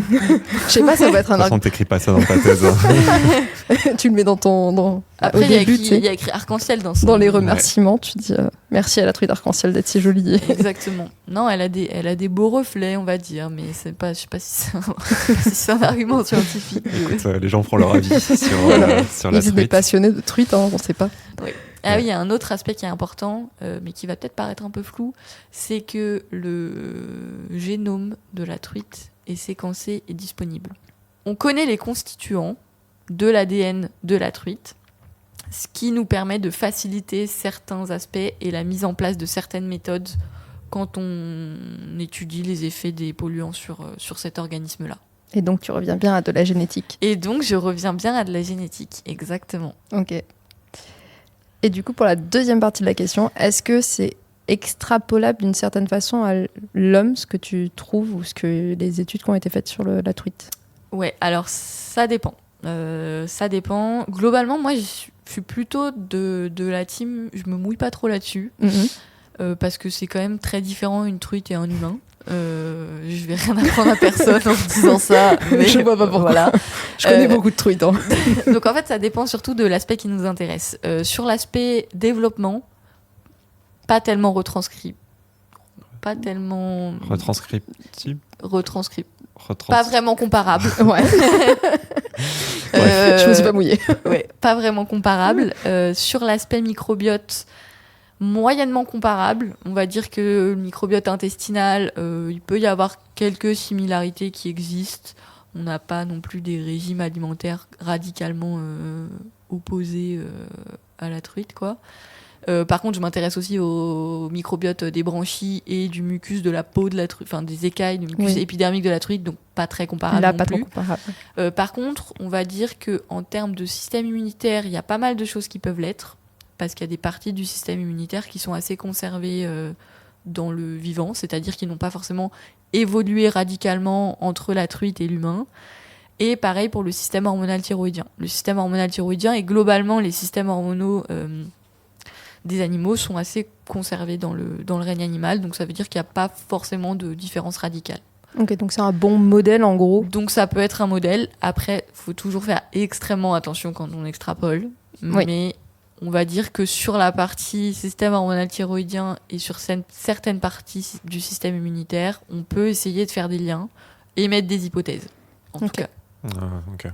sais pas, ça peut être un. De toute façon, t'écris pas ça dans ta thèse. Tu le mets dans ton. Après, il y a écrit arc-en-ciel dans les remerciements. Tu dis merci à la truite arc-en-ciel d'être si jolie. Exactement. Non, elle a des beaux reflets, on va dire, mais je sais pas si c'est un argument scientifique. Écoute, les gens feront leur avis sur la truite. Ils étaient passionnés de truite, on ne sait pas. Oui. Ah oui, il y a un autre aspect qui est important, mais qui va peut-être paraître un peu flou, c'est que le génome de la truite est séquencé et disponible. On connaît les constituants de l'ADN de la truite, ce qui nous permet de faciliter certains aspects et la mise en place de certaines méthodes quand on étudie les effets des polluants sur cet organisme-là. Et donc tu reviens bien à de la génétique. Et donc je reviens bien à de la génétique, exactement. Ok. Et du coup, pour la deuxième partie de la question, est-ce que c'est extrapolable d'une certaine façon à l'homme, ce que tu trouves, ou ce que les études qui ont été faites sur la truite ? Ouais, alors ça dépend. Ça dépend. Globalement, moi, je suis plutôt de la team, je me mouille pas trop là-dessus, parce que c'est quand même très différent une truite et un humain. Je vais rien apprendre à personne en disant ça, mais je vois pas pourquoi. Voilà. Je connais beaucoup de truites. Donc en fait, ça dépend surtout de l'aspect qui nous intéresse. Sur l'aspect développement, pas tellement retranscrit. Pas tellement... Retranscriptible. Pas vraiment comparable. Ouais. Je me suis pas mouillée. Ouais, pas vraiment comparable. Sur l'aspect microbiote, moyennement comparable. On va dire que le microbiote intestinal, il peut y avoir quelques similarités qui existent. On n'a pas non plus des régimes alimentaires radicalement opposés à la truite, quoi. Par contre, je m'intéresse aussi au microbiote des branchies et du mucus de la peau de la truite, enfin des écailles, du mucus épidermique de la truite, donc pas très comparable. Là, non pas plus. trop comparable. Par contre, on va dire qu'en termes de système immunitaire, il y a pas mal de choses qui peuvent l'être, parce qu'il y a des parties du système immunitaire qui sont assez conservées dans le vivant, c'est-à-dire qui n'ont pas forcément évolué radicalement entre la truite et l'humain. Et pareil pour le système hormonal thyroïdien. Le système hormonal thyroïdien et globalement les systèmes hormonaux des animaux sont assez conservés dans le règne animal, donc ça veut dire qu'il n'y a pas forcément de différence radicale. Ok, donc c'est un bon modèle en gros. Donc ça peut être un modèle. Après, il faut toujours faire extrêmement attention quand on extrapole. Oui. Mais on va dire que sur la partie système hormonal thyroïdien et sur certaines parties du système immunitaire, on peut essayer de faire des liens et émettre des hypothèses, en tout cas. Ok.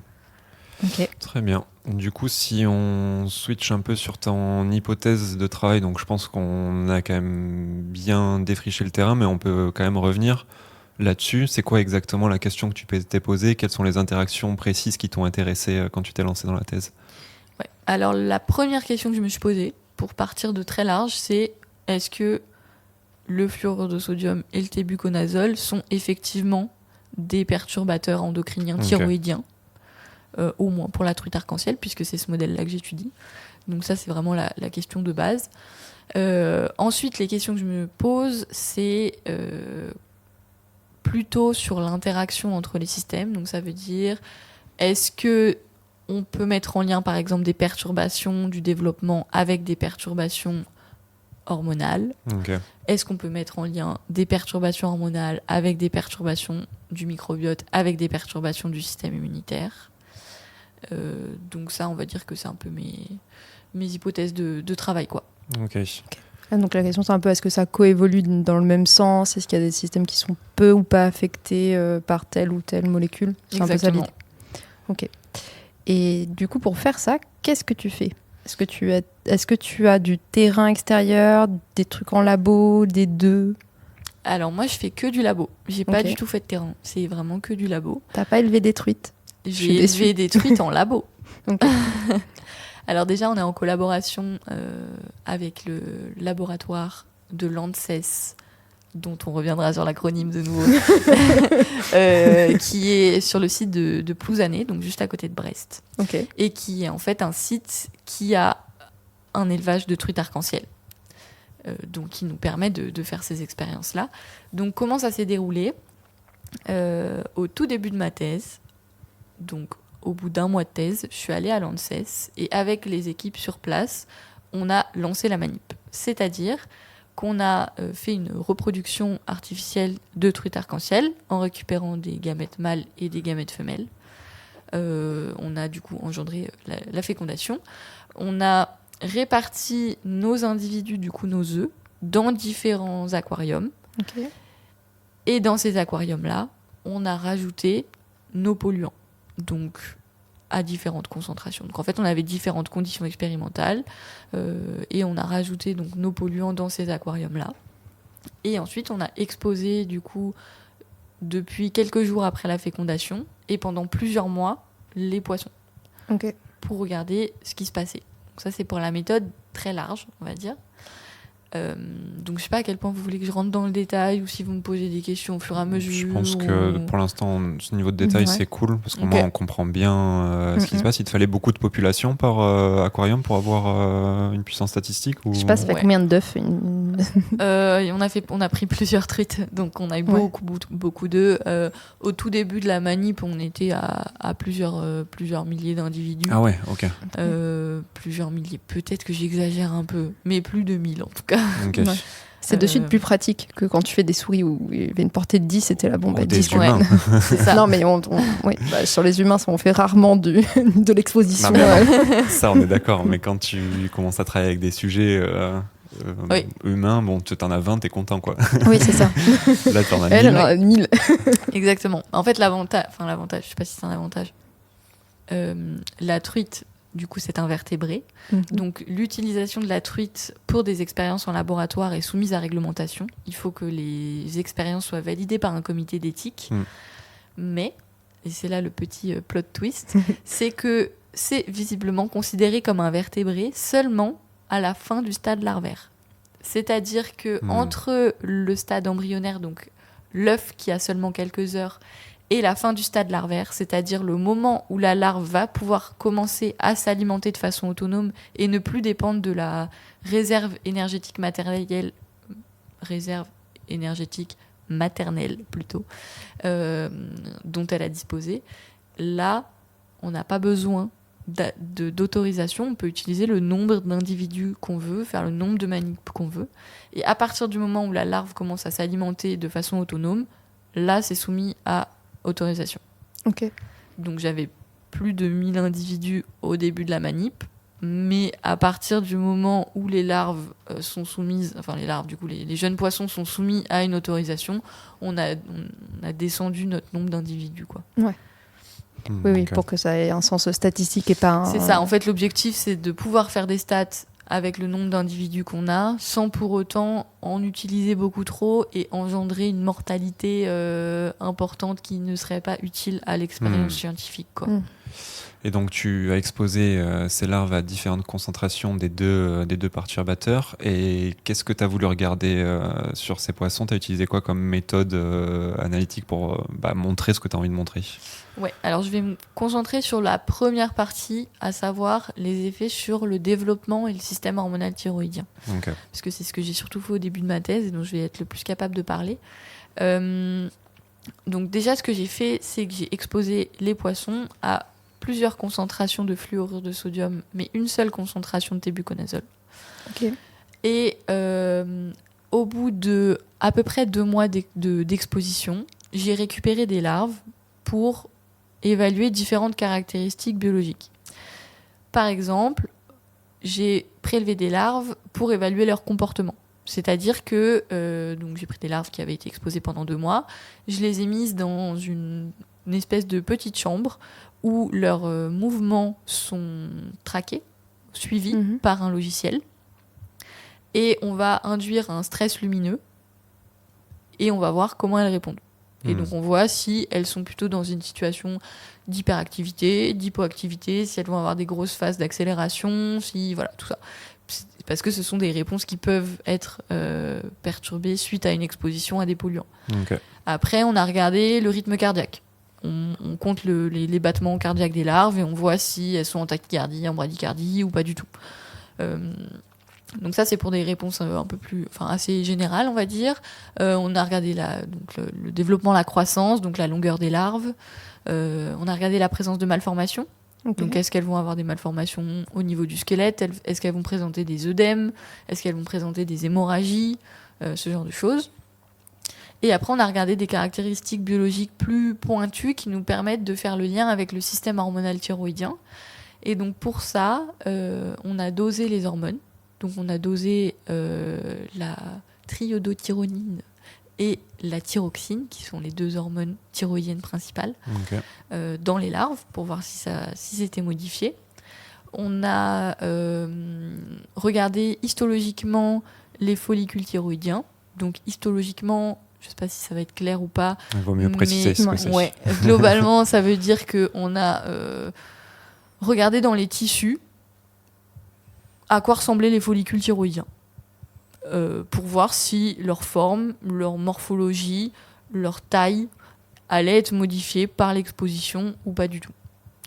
Très bien. Du coup, si on switch un peu sur ton hypothèse de travail, donc je pense qu'on a quand même bien défriché le terrain, mais on peut quand même revenir là-dessus. C'est quoi exactement la question que tu t'es posée ? Quelles sont les interactions précises qui t'ont intéressé quand tu t'es lancé dans la thèse ? Ouais. Alors, la première question que je me suis posée, pour partir de très large, c'est est-ce que le fluorure de sodium et le tébuconazole sont effectivement des perturbateurs endocriniens thyroïdiens, au moins pour la truite arc-en-ciel, puisque c'est ce modèle-là que j'étudie. Donc ça, c'est vraiment la question de base. Ensuite, les questions que je me pose, c'est plutôt sur l'interaction entre les systèmes. Donc ça veut dire, est-ce que on peut mettre en lien, par exemple, des perturbations du développement avec des perturbations hormonales ? Est-ce qu'on peut mettre en lien des perturbations hormonales avec des perturbations du microbiote, avec des perturbations du système immunitaire ? Donc ça, on va dire que c'est un peu mes hypothèses de travail, quoi. Donc la question, c'est un peu, est-ce que ça coévolue dans le même sens ? Est-ce qu'il y a des systèmes qui sont peu ou pas affectés par telle ou telle molécule ? C'est exactement. un peu ça l'idée. Ok. Et du coup, pour faire ça, qu'est-ce que tu fais ? Est-ce que tu as du terrain extérieur, des trucs en labo, des deux ? Alors moi, je fais que du labo. J'ai pas du tout fait de terrain. C'est vraiment que du labo. T'as pas élevé des truites ? J'ai élevé des truites en labo. Okay. Alors déjà, on est en collaboration avec le laboratoire de l'ANSES dont on reviendra sur l'acronyme de nouveau, qui est sur le site de Plouzané, donc juste à côté de Brest, et qui est en fait un site qui a un élevage de truites arc-en-ciel, donc qui nous permet de faire ces expériences-là. Donc comment ça s'est déroulé ? Au tout début de ma thèse, donc au bout d'un mois de thèse, je suis allée à l'ANSES et avec les équipes sur place, on a lancé la manip. C'est-à-dire qu'on a fait une reproduction artificielle de truites arc-en-ciel en récupérant des gamètes mâles et des gamètes femelles. On a du coup engendré la fécondation. On a réparti nos individus, du coup nos œufs, dans différents aquariums. Et dans ces aquariums-là, on a rajouté nos polluants, donc à différentes concentrations. Donc en fait, on avait différentes conditions expérimentales et on a rajouté donc nos polluants dans ces aquariums-là. Et ensuite, on a exposé du coup depuis quelques jours après la fécondation et pendant plusieurs mois les poissons pour regarder ce qui se passait. Donc ça, c'est pour la méthode très large, on va dire. Donc je sais pas à quel point vous voulez que je rentre dans le détail ou si vous me posez des questions au fur et à mesure. Je pense que pour l'instant ce niveau de détail c'est cool parce qu'au moins on comprend bien ce qui se passe. Il te fallait beaucoup de population par aquarium pour avoir une puissance statistique ou... Je sais pas, ça fait combien d'œufs on a pris plusieurs truites, donc on a eu beaucoup d'œufs. Au tout début de la manip, on était à plusieurs milliers d'individus. Ah ouais, ok. Plusieurs milliers, peut-être que j'exagère un peu, mais plus de 1000 en tout cas. Okay. Ouais. C'est de suite plus pratique que quand tu fais des souris où il y avait une portée de 10, c'était la bombe à 10. Des humains. C'est ça. Non, mais sur les humains, on fait rarement de l'exposition. Ça, on est d'accord. Mais quand tu commences à travailler avec des sujets humains, bon, tu en as 20, t'es content, quoi. Oui, c'est ça. Là, t'en as 1000. Elle en a 1000. Exactement. En fait, l'avantage, je sais pas si c'est un avantage. La truite, du coup, c'est un vertébré. Donc, l'utilisation de la truite pour des expériences en laboratoire est soumise à réglementation. Il faut que les expériences soient validées par un comité d'éthique. Mais, et c'est là le petit plot twist, c'est que c'est visiblement considéré comme un vertébré seulement à la fin du stade larvaire. C'est-à-dire que entre le stade embryonnaire, donc l'œuf qui a seulement quelques heures, et la fin du stade larvaire, c'est-à-dire le moment où la larve va pouvoir commencer à s'alimenter de façon autonome et ne plus dépendre de la réserve énergétique maternelle plutôt, dont elle a disposé. Là, on n'a pas besoin d'autorisation, on peut utiliser le nombre d'individus qu'on veut, faire le nombre de manips qu'on veut. Et à partir du moment où la larve commence à s'alimenter de façon autonome, là, c'est soumis à autorisation. Donc j'avais plus de 1000 individus au début de la manip, mais à partir du moment où les larves sont soumises, enfin les larves, du coup les jeunes poissons sont soumis à une autorisation, on a descendu notre nombre d'individus, quoi. Oui, pour que ça ait un sens statistique et pas C'est ça, en fait l'objectif c'est de pouvoir faire des stats avec le nombre d'individus qu'on a, sans pour autant en utiliser beaucoup trop et engendrer une mortalité importante qui ne serait pas utile à l'expérience scientifique, quoi. Et donc tu as exposé ces larves à différentes concentrations des deux perturbateurs. Et qu'est-ce que tu as voulu regarder sur ces poissons ? Tu as utilisé quoi comme méthode analytique pour montrer ce que tu as envie de montrer ? Ouais, alors je vais me concentrer sur la première partie, à savoir les effets sur le développement et le système hormonal thyroïdien. Parce que c'est ce que j'ai surtout fait au début de ma thèse et dont je vais être le plus capable de parler. Donc déjà, ce que j'ai fait, c'est que j'ai exposé les poissons à plusieurs concentrations de fluorure de sodium, mais une seule concentration de tébuconazole. Et au bout de à peu près 2 mois d'exposition, j'ai récupéré des larves pour évaluer différentes caractéristiques biologiques. Par exemple, j'ai prélevé des larves pour évaluer leur comportement. C'est-à-dire que donc j'ai pris des larves qui avaient été exposées pendant 2 mois, je les ai mises dans une espèce de petite chambre où leurs mouvements sont traqués, suivis par un logiciel. Et on va induire un stress lumineux et on va voir comment elles répondent. Et donc on voit si elles sont plutôt dans une situation d'hyperactivité, d'hypoactivité, si elles vont avoir des grosses phases d'accélération, si voilà, tout ça. parce que ce sont des réponses qui peuvent être perturbées suite à une exposition à des polluants. Okay. Après, on a regardé le rythme cardiaque. On compte les battements cardiaques des larves et on voit si elles sont en tachycardie, en bradycardie ou pas du tout. Donc ça, c'est pour des réponses un peu plus, assez générales, on va dire. On a regardé le développement, la croissance, donc la longueur des larves. On a regardé la présence de malformations. Okay. Donc, est-ce qu'elles vont avoir des malformations au niveau du squelette ? Est-ce qu'elles vont présenter des œdèmes ? Est-ce qu'elles vont présenter des hémorragies ? Ce genre de choses. Et après, on a regardé des caractéristiques biologiques plus pointues qui nous permettent de faire le lien avec le système hormonal thyroïdien. Et donc, pour ça, on a dosé les hormones. Donc, on a dosé la triiodothyronine et la thyroxine, qui sont les 2 hormones thyroïdiennes principales, dans les larves, pour voir si c'était modifié. On a regardé histologiquement les follicules thyroïdiens. Donc, histologiquement, je ne sais pas si ça va être clair ou pas. Il vaut mieux préciser ce que c'est. Ouais, globalement, ça veut dire qu'on a regardé dans les tissus à quoi ressemblaient les follicules thyroïdiens. Pour voir si leur forme, leur morphologie, leur taille allait être modifiée par l'exposition ou pas du tout.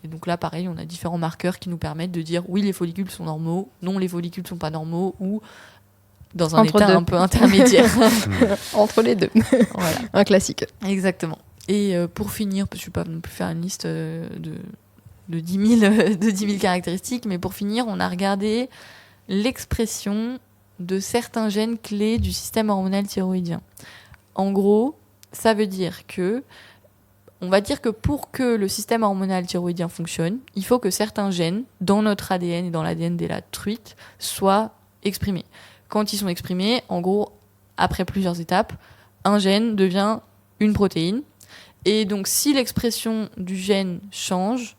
Et donc là, pareil, on a différents marqueurs qui nous permettent de dire oui, les follicules sont normaux, non, les follicules ne sont pas normaux, ou dans un état un peu intermédiaire. Entre les deux. Voilà. Un classique. Exactement. Et pour finir, parce que je ne vais pas non plus faire une liste de 10 000 caractéristiques, mais pour finir, on a regardé l'expression de certains gènes clés du système hormonal thyroïdien. En gros, ça veut dire que, on va dire que pour que le système hormonal thyroïdien fonctionne, il faut que certains gènes, dans notre ADN et dans l'ADN des truites, soient exprimés. Quand ils sont exprimés, en gros, après plusieurs étapes, un gène devient une protéine. Et donc, si l'expression du gène change,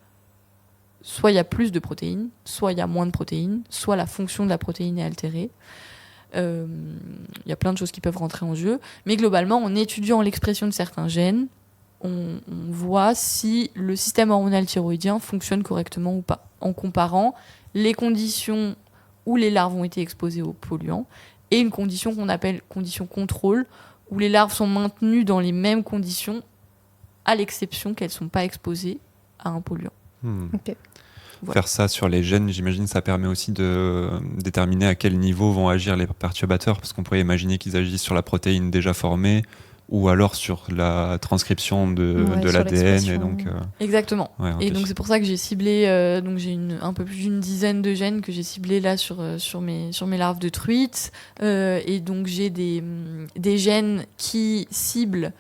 soit il y a plus de protéines, soit il y a moins de protéines, soit la fonction de la protéine est altérée. Y a plein de choses qui peuvent rentrer en jeu. Mais globalement, en étudiant l'expression de certains gènes, on voit si le système hormonal thyroïdien fonctionne correctement ou pas, en comparant les conditions où les larves ont été exposées aux polluants et une condition qu'on appelle condition contrôle, où les larves sont maintenues dans les mêmes conditions, à l'exception qu'elles ne sont pas exposées à un polluant. Okay. Voilà. Faire ça sur les gènes, j'imagine, ça permet aussi de déterminer à quel niveau vont agir les perturbateurs, parce qu'on pourrait imaginer qu'ils agissent sur la protéine déjà formée, ou alors sur la transcription de l'ADN. Et donc, exactement. Ouais, okay. Et donc c'est pour ça que j'ai ciblé, donc j'ai un peu plus d'une dizaine de gènes que j'ai ciblés là sur mes larves de truites. Et donc j'ai des gènes qui ciblent...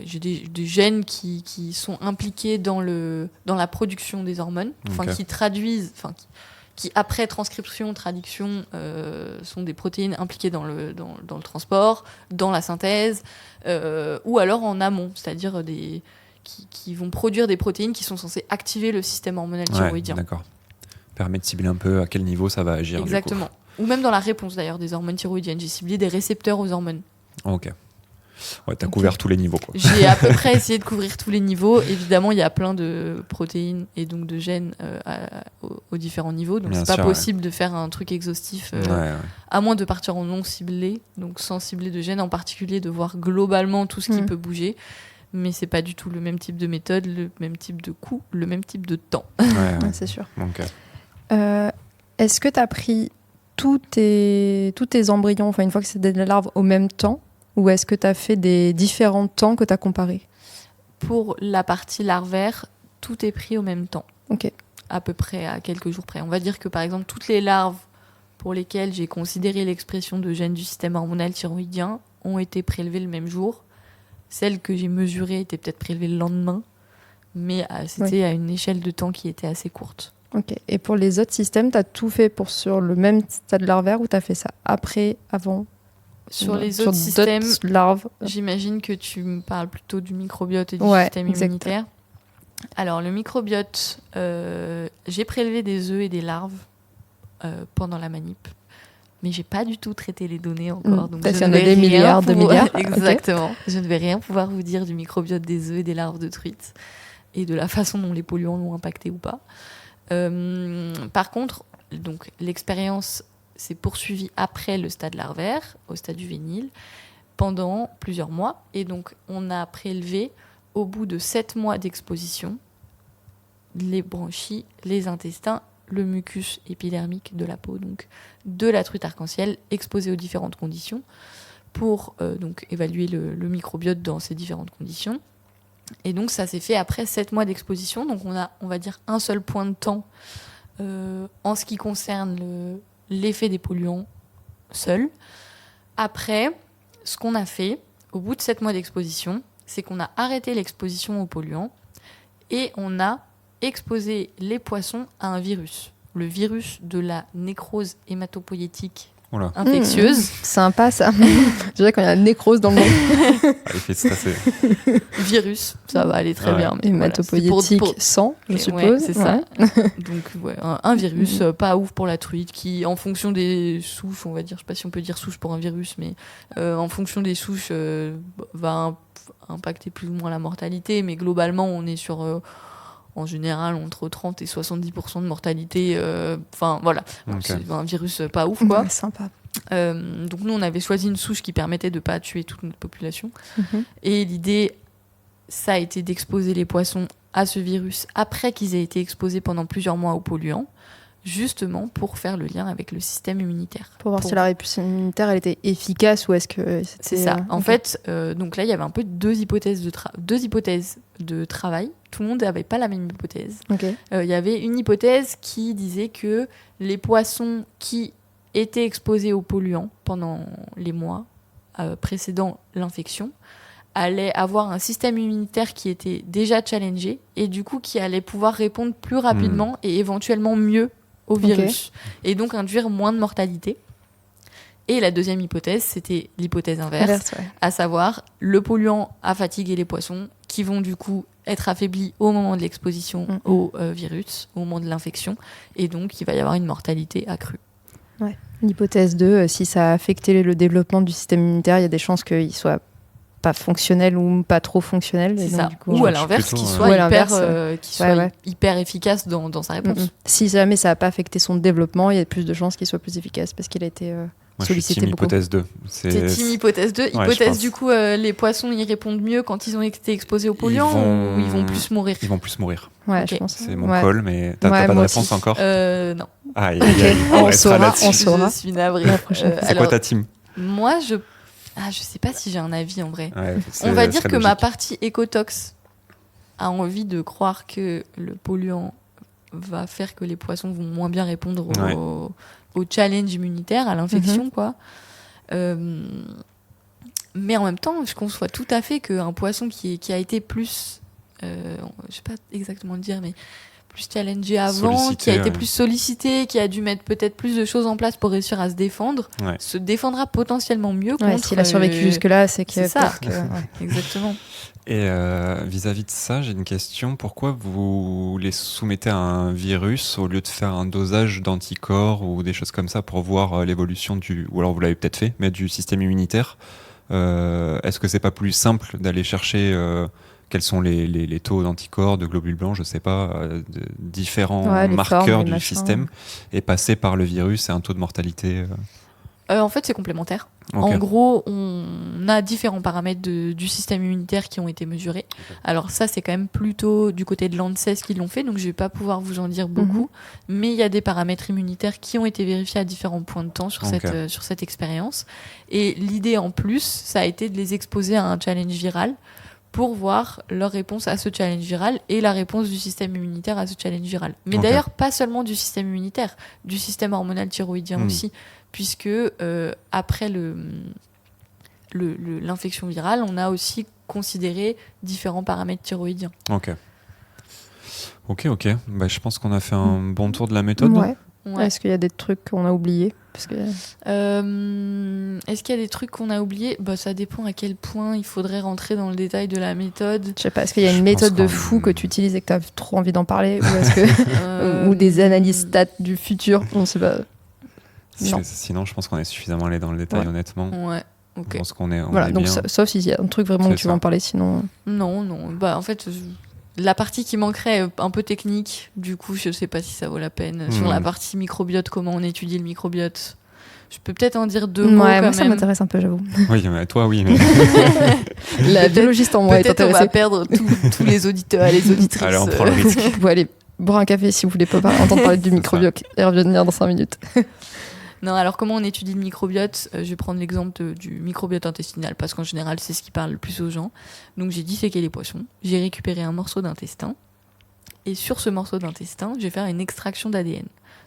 j'ai des gènes qui sont impliqués dans la production des hormones, qui traduisent, qui après transcription, traduction, sont des protéines impliquées dans le transport, dans la synthèse, ou alors en amont, c'est-à-dire qui vont produire des protéines qui sont censées activer le système hormonal thyroïdien. D'accord. Permet de cibler un peu à quel niveau ça va agir. Exactement. Ou même dans la réponse d'ailleurs des hormones thyroïdiennes. J'ai ciblé des récepteurs aux hormones. Ok. Ouais, t'as couvert tous les niveaux, quoi. J'ai à peu près essayé de couvrir tous les niveaux. Évidemment, il y a plein de protéines et donc de gènes aux différents niveaux. Donc, c'est pas possible de faire un truc exhaustif, à moins de partir en non ciblé, donc sans cibler de gènes en particulier, de voir globalement tout ce qui peut bouger. Mais c'est pas du tout le même type de méthode, le même type de coût, le même type de temps. C'est sûr. Okay. Est-ce que t'as pris tous tes embryons, une fois que c'est des larves, au même temps ? Ou est-ce que tu as fait des différents temps que tu as comparés ? Pour la partie larvaire, tout est pris au même temps. Ok. À peu près à quelques jours près. On va dire que par exemple, toutes les larves pour lesquelles j'ai considéré l'expression de gènes du système hormonal thyroïdien ont été prélevées le même jour. Celles que j'ai mesurées étaient peut-être prélevées le lendemain, mais c'était à une échelle de temps qui était assez courte. Ok. Et pour les autres systèmes, tu as tout fait sur le même stade larvaire ou tu as fait ça après, avant ? Sur les autres systèmes, larves. J'imagine que tu me parles plutôt du microbiote et du système immunitaire. Alors, le microbiote, j'ai prélevé des œufs et des larves pendant la manip, mais j'ai pas du tout traité les données encore. Donc il y en a des milliards de milliards. Exactement. Okay. Je ne vais rien pouvoir vous dire du microbiote des œufs et des larves de truites et de la façon dont les polluants l'ont impacté ou pas. Par contre, donc, l'expérience s'est poursuivi après le stade larvaire, au stade juvénile, pendant plusieurs mois. Et donc, on a prélevé, au bout de 7 mois d'exposition, les branchies, les intestins, le mucus épidermique de la peau, donc de la truite arc-en-ciel, exposée aux différentes conditions, pour donc évaluer le microbiote dans ces différentes conditions. Et donc, ça s'est fait après 7 mois d'exposition. Donc, on a, on va dire, un seul point de temps en ce qui concerne l'effet des polluants seul. Après, ce qu'on a fait, au bout de 7 mois d'exposition, c'est qu'on a arrêté l'exposition aux polluants et on a exposé les poissons à un virus. Le virus de la nécrose hématopoïétique infectieuse. Sympa ça. Je dirais quand il y a une nécrose dans le monde. Il fait stresser. Virus, ça va aller très bien. Hématopoïétique sans, je suppose. Ouais, c'est ça. Donc un virus pas ouf pour la truite qui, en fonction des souches, on va dire, je sais pas si on peut dire souche pour un virus, mais en fonction des souches, va impacter plus ou moins la mortalité. Mais globalement, on est sur... en général, entre 30 et 70% de mortalité. Enfin, voilà. Okay. C'est un virus pas ouf, quoi. Sympa. Donc, nous, on avait choisi une souche qui permettait de ne pas tuer toute notre population. Et l'idée, ça a été d'exposer les poissons à ce virus après qu'ils aient été exposés pendant plusieurs mois aux polluants, justement pour faire le lien avec le système immunitaire. Pour voir si la réponse immunitaire, elle était efficace ou est-ce que c'était... C'est ça. En fait, donc là, il y avait un peu deux hypothèses de travail. Tout le monde n'avait pas la même hypothèse. Il y avait une hypothèse qui disait que les poissons qui étaient exposés aux polluants pendant les mois précédant l'infection allaient avoir un système immunitaire qui était déjà challengé et du coup qui allait pouvoir répondre plus rapidement et éventuellement mieux au virus et donc induire moins de mortalité. Et la deuxième hypothèse, c'était l'hypothèse inverse, à savoir le polluant a fatigué les poissons qui vont du coup être affaiblis au moment de l'exposition au virus, au moment de l'infection, et donc il va y avoir une mortalité accrue. Ouais. L'hypothèse 2, si ça a affecté le développement du système immunitaire, il y a des chances qu'il soit pas fonctionnel ou pas trop fonctionnel. C'est et donc, ça. Du coup, ou à l'inverse, qu'il soit hyper efficace dans sa réponse. Si jamais ça n'a pas affecté son développement, il y a plus de chances qu'il soit plus efficace parce qu'il a été sollicité beaucoup. Hypothèse 2. C'est team hypothèse 2. Hypothèse du coup, les poissons y répondent mieux quand ils ont été exposés aux polluants ou ils vont plus mourir? Ils vont plus mourir. Ouais, je pense. C'est mon call, mais t'as pas de réponse encore? Non. On saura. Je suis navrée. C'est quoi ta team? Moi, je sais pas si j'ai un avis en vrai. Ouais, on va dire que ma partie écotox a envie de croire que le polluant va faire que les poissons vont moins bien répondre au challenge immunitaire, à l'infection, quoi. Mais en même temps, je conçois tout à fait qu'un poisson qui a été plus, je sais pas exactement le dire, mais plus challengé avant, qui a été plus sollicité, qui a dû mettre peut-être plus de choses en place pour réussir à se défendre, se défendra potentiellement mieux contre... S'il a survécu jusque-là, c'est que... C'est ça, exactement. Et vis-à-vis de ça, j'ai une question. Pourquoi vous les soumettez à un virus au lieu de faire un dosage d'anticorps ou des choses comme ça pour voir l'évolution ou alors vous l'avez peut-être fait, mais du système immunitaire? Est-ce que c'est pas plus simple d'aller chercher quels sont les taux d'anticorps, de globules blancs, je sais pas, de différents marqueurs du système et passer par le virus et un taux de mortalité En fait, c'est complémentaire. En gros, on a différents paramètres du système immunitaire qui ont été mesurés. Alors ça, c'est quand même plutôt du côté de l'ANSES qui l'ont fait, donc je vais pas pouvoir vous en dire beaucoup. Mais il y a des paramètres immunitaires qui ont été vérifiés à différents points de temps sur cette expérience. Et l'idée en plus, ça a été de les exposer à un challenge viral pour voir leur réponse à ce challenge viral et la réponse du système immunitaire à ce challenge viral. Mais d'ailleurs, pas seulement du système immunitaire, du système hormonal thyroïdien aussi, puisque après l'infection virale, on a aussi considéré différents paramètres thyroïdiens. Ok. Bah, je pense qu'on a fait un bon tour de la méthode. Ouais. Est-ce qu'il y a des trucs qu'on a oubliés? Est-ce qu'il y a des trucs qu'on a oubliés? Ça dépend à quel point il faudrait rentrer dans le détail de la méthode. Je sais pas, est-ce qu'il y a une méthode de fou que tu utilises et que tu as trop envie d'en parler? Ou, est-ce que... ou des analyses stats du futur? On sait pas. Sinon, je pense qu'on est suffisamment allé dans le détail, honnêtement. Ouais, ok. Je pense qu'on est, voilà, est donc bien. Sauf s'il y a un truc vraiment que tu veux en parler, sinon... Non. En fait... La partie qui manquerait un peu technique, du coup, je sais pas si ça vaut la peine. Sur la partie microbiote, comment on étudie le microbiote, Je peux peut-être en dire 2 mots quand moi, même. ça m'intéresse un peu, j'avoue. Oui, mais toi, oui. Mais... La biologiste en moi est Peut-être on intéressée. va perdre tous les auditeurs et les auditrices. Allez, on prend le risque. Vous pouvez aller boire un café si vous voulez pas entendre parler du microbiote et revenir dans 5 minutes. Non, alors comment on étudie le microbiote ? Je vais prendre l'exemple du microbiote intestinal parce qu'en général, c'est ce qui parle le plus aux gens. Donc j'ai disséqué les poissons, j'ai récupéré un morceau d'intestin et sur ce morceau d'intestin, je vais faire une extraction d'ADN.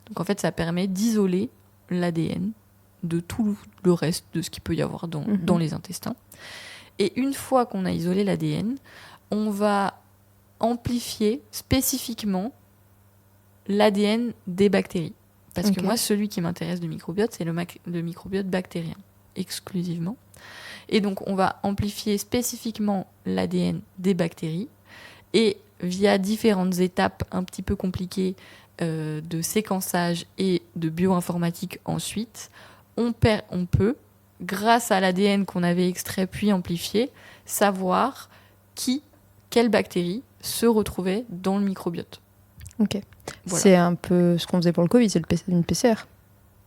Donc en fait, ça permet d'isoler l'ADN de tout le reste de ce qu'il peut y avoir dans les intestins. Et une fois qu'on a isolé l'ADN, on va amplifier spécifiquement l'ADN des bactéries. Parce que moi, celui qui m'intéresse du microbiote, c'est le microbiote bactérien, exclusivement. Et donc, on va amplifier spécifiquement l'ADN des bactéries. Et via différentes étapes un petit peu compliquées de séquençage et de bioinformatique ensuite, on peut, grâce à l'ADN qu'on avait extrait puis amplifié, savoir quelle bactérie se retrouvait dans le microbiote. Ok. Voilà. C'est un peu ce qu'on faisait pour le Covid, c'est une PCR,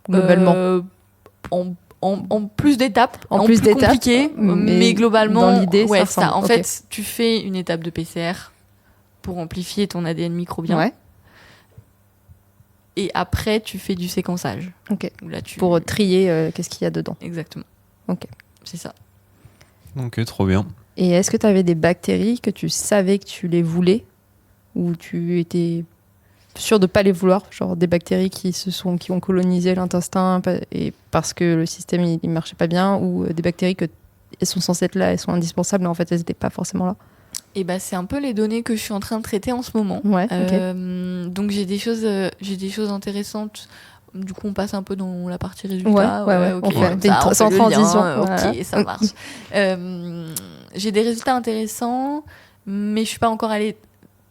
globalement. En plus d'étapes, en plus d'étapes, compliqué, mais globalement, dans l'idée, ouais, ça ressemble. En fait, tu fais une étape de PCR pour amplifier ton ADN microbien. Ouais. Et après, tu fais du séquençage. Ok. Là, Pour trier qu'est-ce qu'il y a dedans. Exactement. Ok. C'est ça. Ok, trop bien. Et est-ce que tu avais des bactéries que tu savais que tu les voulais ou tu étais sûr de pas les vouloir, genre des bactéries qui ont colonisé l'intestin et parce que le système il marchait pas bien, ou des bactéries que elles sont censées être là, elles sont indispensables mais en fait elles étaient pas forcément là. Et bah, c'est un peu les données que je suis en train de traiter en ce moment. Ouais. Ok. Donc j'ai des choses intéressantes. Du coup, on passe un peu dans la partie résultats. Ouais. Ok. On fait Ça, sans le transition. lien, Voilà. Ok, ça marche. J'ai des résultats intéressants, mais je suis pas encore allée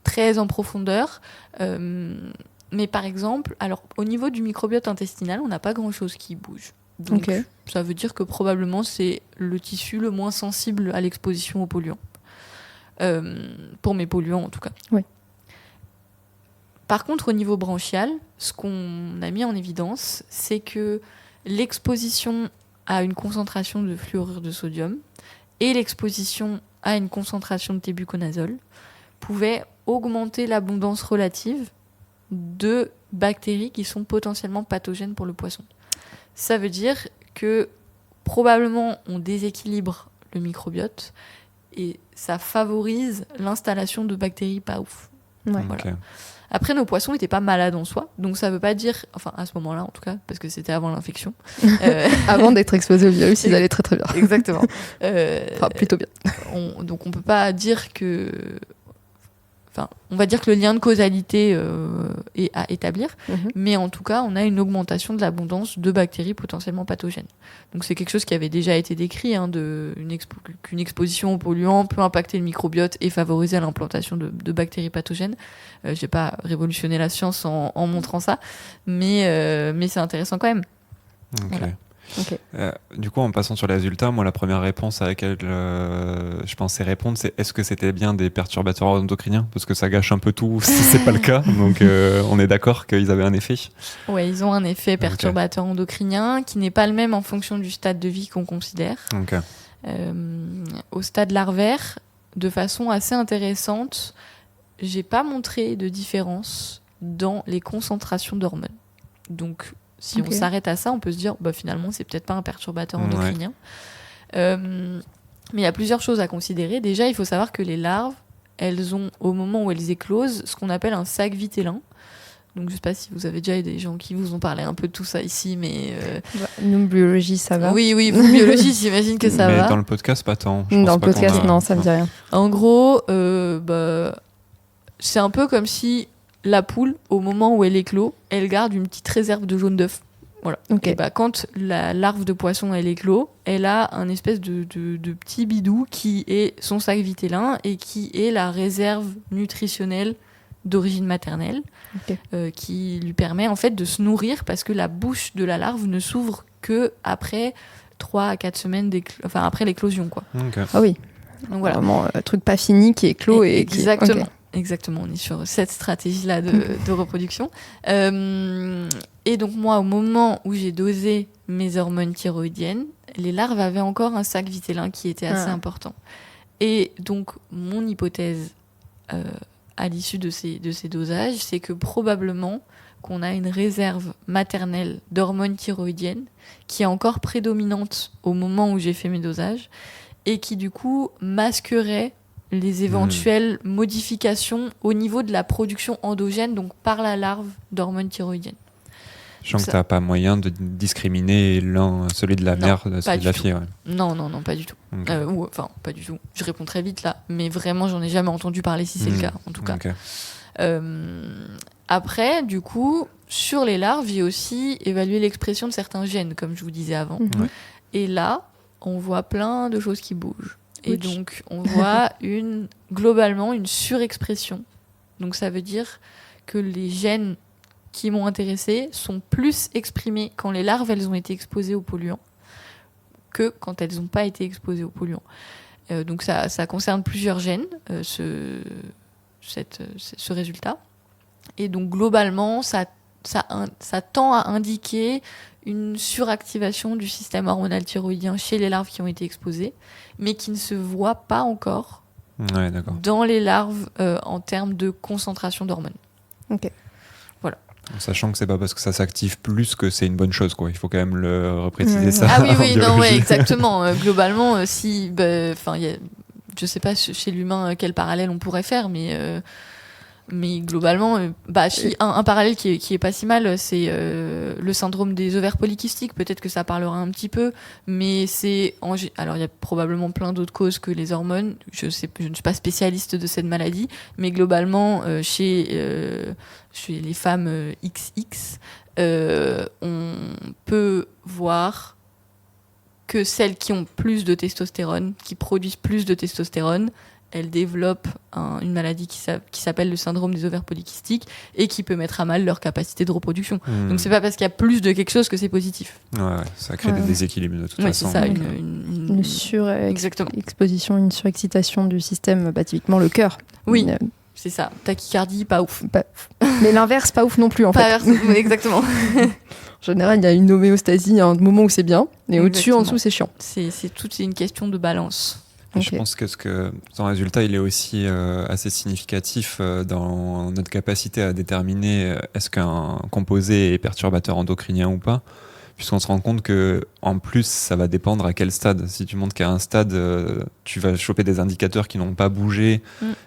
très en profondeur. Mais par exemple, alors au niveau du microbiote intestinal, on n'a pas grand-chose qui bouge. Donc ça veut dire que probablement c'est le tissu le moins sensible à l'exposition aux polluants. Pour mes polluants en tout cas. Oui. Par contre, au niveau branchial, ce qu'on a mis en évidence, c'est que l'exposition à une concentration de fluorure de sodium et l'exposition à une concentration de tébuconazole pouvaient augmenter l'abondance relative de bactéries qui sont potentiellement pathogènes pour le poisson. Ça veut dire que probablement on déséquilibre le microbiote et ça favorise l'installation de bactéries pas ouf. Ouais. Voilà. Okay. Après, nos poissons n'étaient pas malades en soi, donc ça veut pas dire, enfin à ce moment-là en tout cas, parce que c'était avant l'infection. Avant d'être exposés au virus, ils allaient très très bien. Exactement. Enfin, plutôt bien. Donc on peut pas dire que... Enfin, on va dire que le lien de causalité est à établir, mais en tout cas, on a une augmentation de l'abondance de bactéries potentiellement pathogènes. Donc c'est quelque chose qui avait déjà été décrit, qu'une exposition aux polluants peut impacter le microbiote et favoriser l'implantation de bactéries pathogènes. Je vais pas révolutionner la science en montrant ça, mais c'est intéressant quand même. Ok. Voilà. Okay. Du coup, en passant sur les résultats, moi, la première réponse à laquelle je pensais répondre, c'est est-ce que c'était bien des perturbateurs endocriniens ? Parce que ça gâche un peu tout si c'est pas le cas. Donc, on est d'accord qu'ils avaient un effet. Ouais, ils ont un effet perturbateur endocrinien qui n'est pas le même en fonction du stade de vie qu'on considère. Okay. Au stade larvaire, de façon assez intéressante, j'ai pas montré de différence dans les concentrations d'hormones. Donc, si on s'arrête à ça, on peut se dire finalement, c'est peut-être pas un perturbateur endocrinien. Ouais. Mais il y a plusieurs choses à considérer. Déjà, il faut savoir que les larves, elles ont, au moment où elles éclosent, ce qu'on appelle un sac vitellin. Donc, je sais pas si vous avez déjà des gens qui vous ont parlé un peu de tout ça ici, mais... Nous, biologie, ça va. Oui, vous, biologie, j'imagine que ça va. Mais dans le podcast, pas tant. Dans le podcast, non, ça me dit rien. En gros, c'est un peu comme si... la poule, au moment où elle éclot, elle garde une petite réserve de jaune d'œuf. Voilà. Okay. Et quand la larve de poisson elle éclot, elle a un espèce de petit bidou qui est son sac vitellin et qui est la réserve nutritionnelle d'origine maternelle, qui lui permet en fait de se nourrir parce que la bouche de la larve ne s'ouvre que après 3 à 4 semaines après l'éclosion, quoi. Okay. Ah oui. Donc voilà. Vraiment un truc pas fini qui éclot et exactement. Exactement, on est sur cette stratégie-là de reproduction. Et donc moi, au moment où j'ai dosé mes hormones thyroïdiennes, les larves avaient encore un sac vitellin qui était assez important. Et donc mon hypothèse à l'issue de ces dosages, c'est que probablement qu'on a une réserve maternelle d'hormones thyroïdiennes qui est encore prédominante au moment où j'ai fait mes dosages et qui du coup masquerait les éventuelles modifications au niveau de la production endogène, donc par la larve d'hormones thyroïdiennes. Je sens que tu n'as pas moyen de discriminer celui de la mère de celui de la fille. Ouais. Non, pas du tout. Okay. Enfin, pas du tout. Je réponds très vite là, mais vraiment, j'en ai jamais entendu parler si c'est le cas, en tout cas. Okay. Après, du coup, sur les larves, j'ai aussi évalué l'expression de certains gènes, comme je vous disais avant. Et là, on voit plein de choses qui bougent. Et donc, on voit globalement une surexpression. Donc, ça veut dire que les gènes qui m'ont intéressée sont plus exprimés quand les larves elles ont été exposées aux polluants que quand elles n'ont pas été exposées aux polluants. Donc ça concerne plusieurs gènes, ce résultat. Et donc globalement, ça tend à indiquer une suractivation du système hormonal thyroïdien chez les larves qui ont été exposées, mais qui ne se voit pas encore dans les larves en termes de concentration d'hormones. Ok. Sachant que c'est pas parce que ça s'active plus que c'est une bonne chose, quoi. Il faut quand même le repréciser ça. Ah oui, non, exactement. Globalement, je sais pas chez l'humain quel parallèle on pourrait faire, mais globalement, un parallèle qui est pas si mal, c'est le syndrome des ovaires polykystiques. Peut-être que ça parlera un petit peu, mais alors il y a probablement plein d'autres causes que les hormones. Je ne suis pas spécialiste de cette maladie, mais globalement, chez les femmes XX, on peut voir que celles qui ont plus de testostérone, qui produisent plus de testostérone, elles développent une maladie qui s'appelle le syndrome des ovaires polykystiques et qui peut mettre à mal leur capacité de reproduction. Donc c'est pas parce qu'il y a plus de quelque chose que c'est positif. Ouais, ça crée des déséquilibres de toute façon. C'est ça, une surexposition, une surexcitation du système, typiquement le cœur. Oui, c'est ça. Tachycardie, pas ouf. Mais l'inverse, pas ouf non plus en fait. Oui, exactement. En général, il y a une homéostasie à un moment où c'est bien, et au-dessus, en dessous, c'est chiant. C'est une question de balance. Je pense que son résultat, il est aussi assez significatif dans notre capacité à déterminer est-ce qu'un composé est perturbateur endocrinien ou pas, puisqu'on se rend compte que en plus, ça va dépendre à quel stade. Si tu montres qu'à un stade, tu vas choper des indicateurs qui n'ont pas bougé,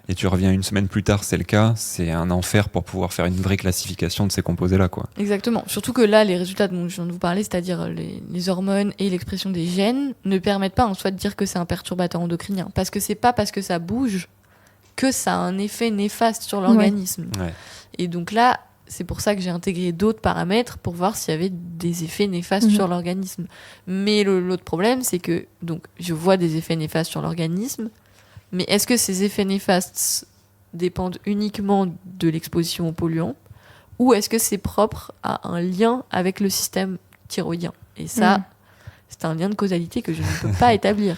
et tu reviens une semaine plus tard, c'est le cas, c'est un enfer pour pouvoir faire une vraie classification de ces composés-là, quoi. Exactement. Surtout que là, les résultats dont je viens de vous parler, c'est-à-dire les hormones et l'expression des gènes, ne permettent pas en soi de dire que c'est un perturbateur endocrinien. Parce que c'est pas parce que ça bouge que ça a un effet néfaste sur l'organisme. Ouais. Et donc là, c'est pour ça que j'ai intégré d'autres paramètres pour voir s'il y avait des effets néfastes sur l'organisme. Mais l'autre problème, c'est que donc, je vois des effets néfastes sur l'organisme, mais est-ce que ces effets néfastes dépendent uniquement de l'exposition aux polluants ou est-ce que c'est propre à un lien avec le système thyroïdien ? Et ça, c'est un lien de causalité que je ne peux pas établir.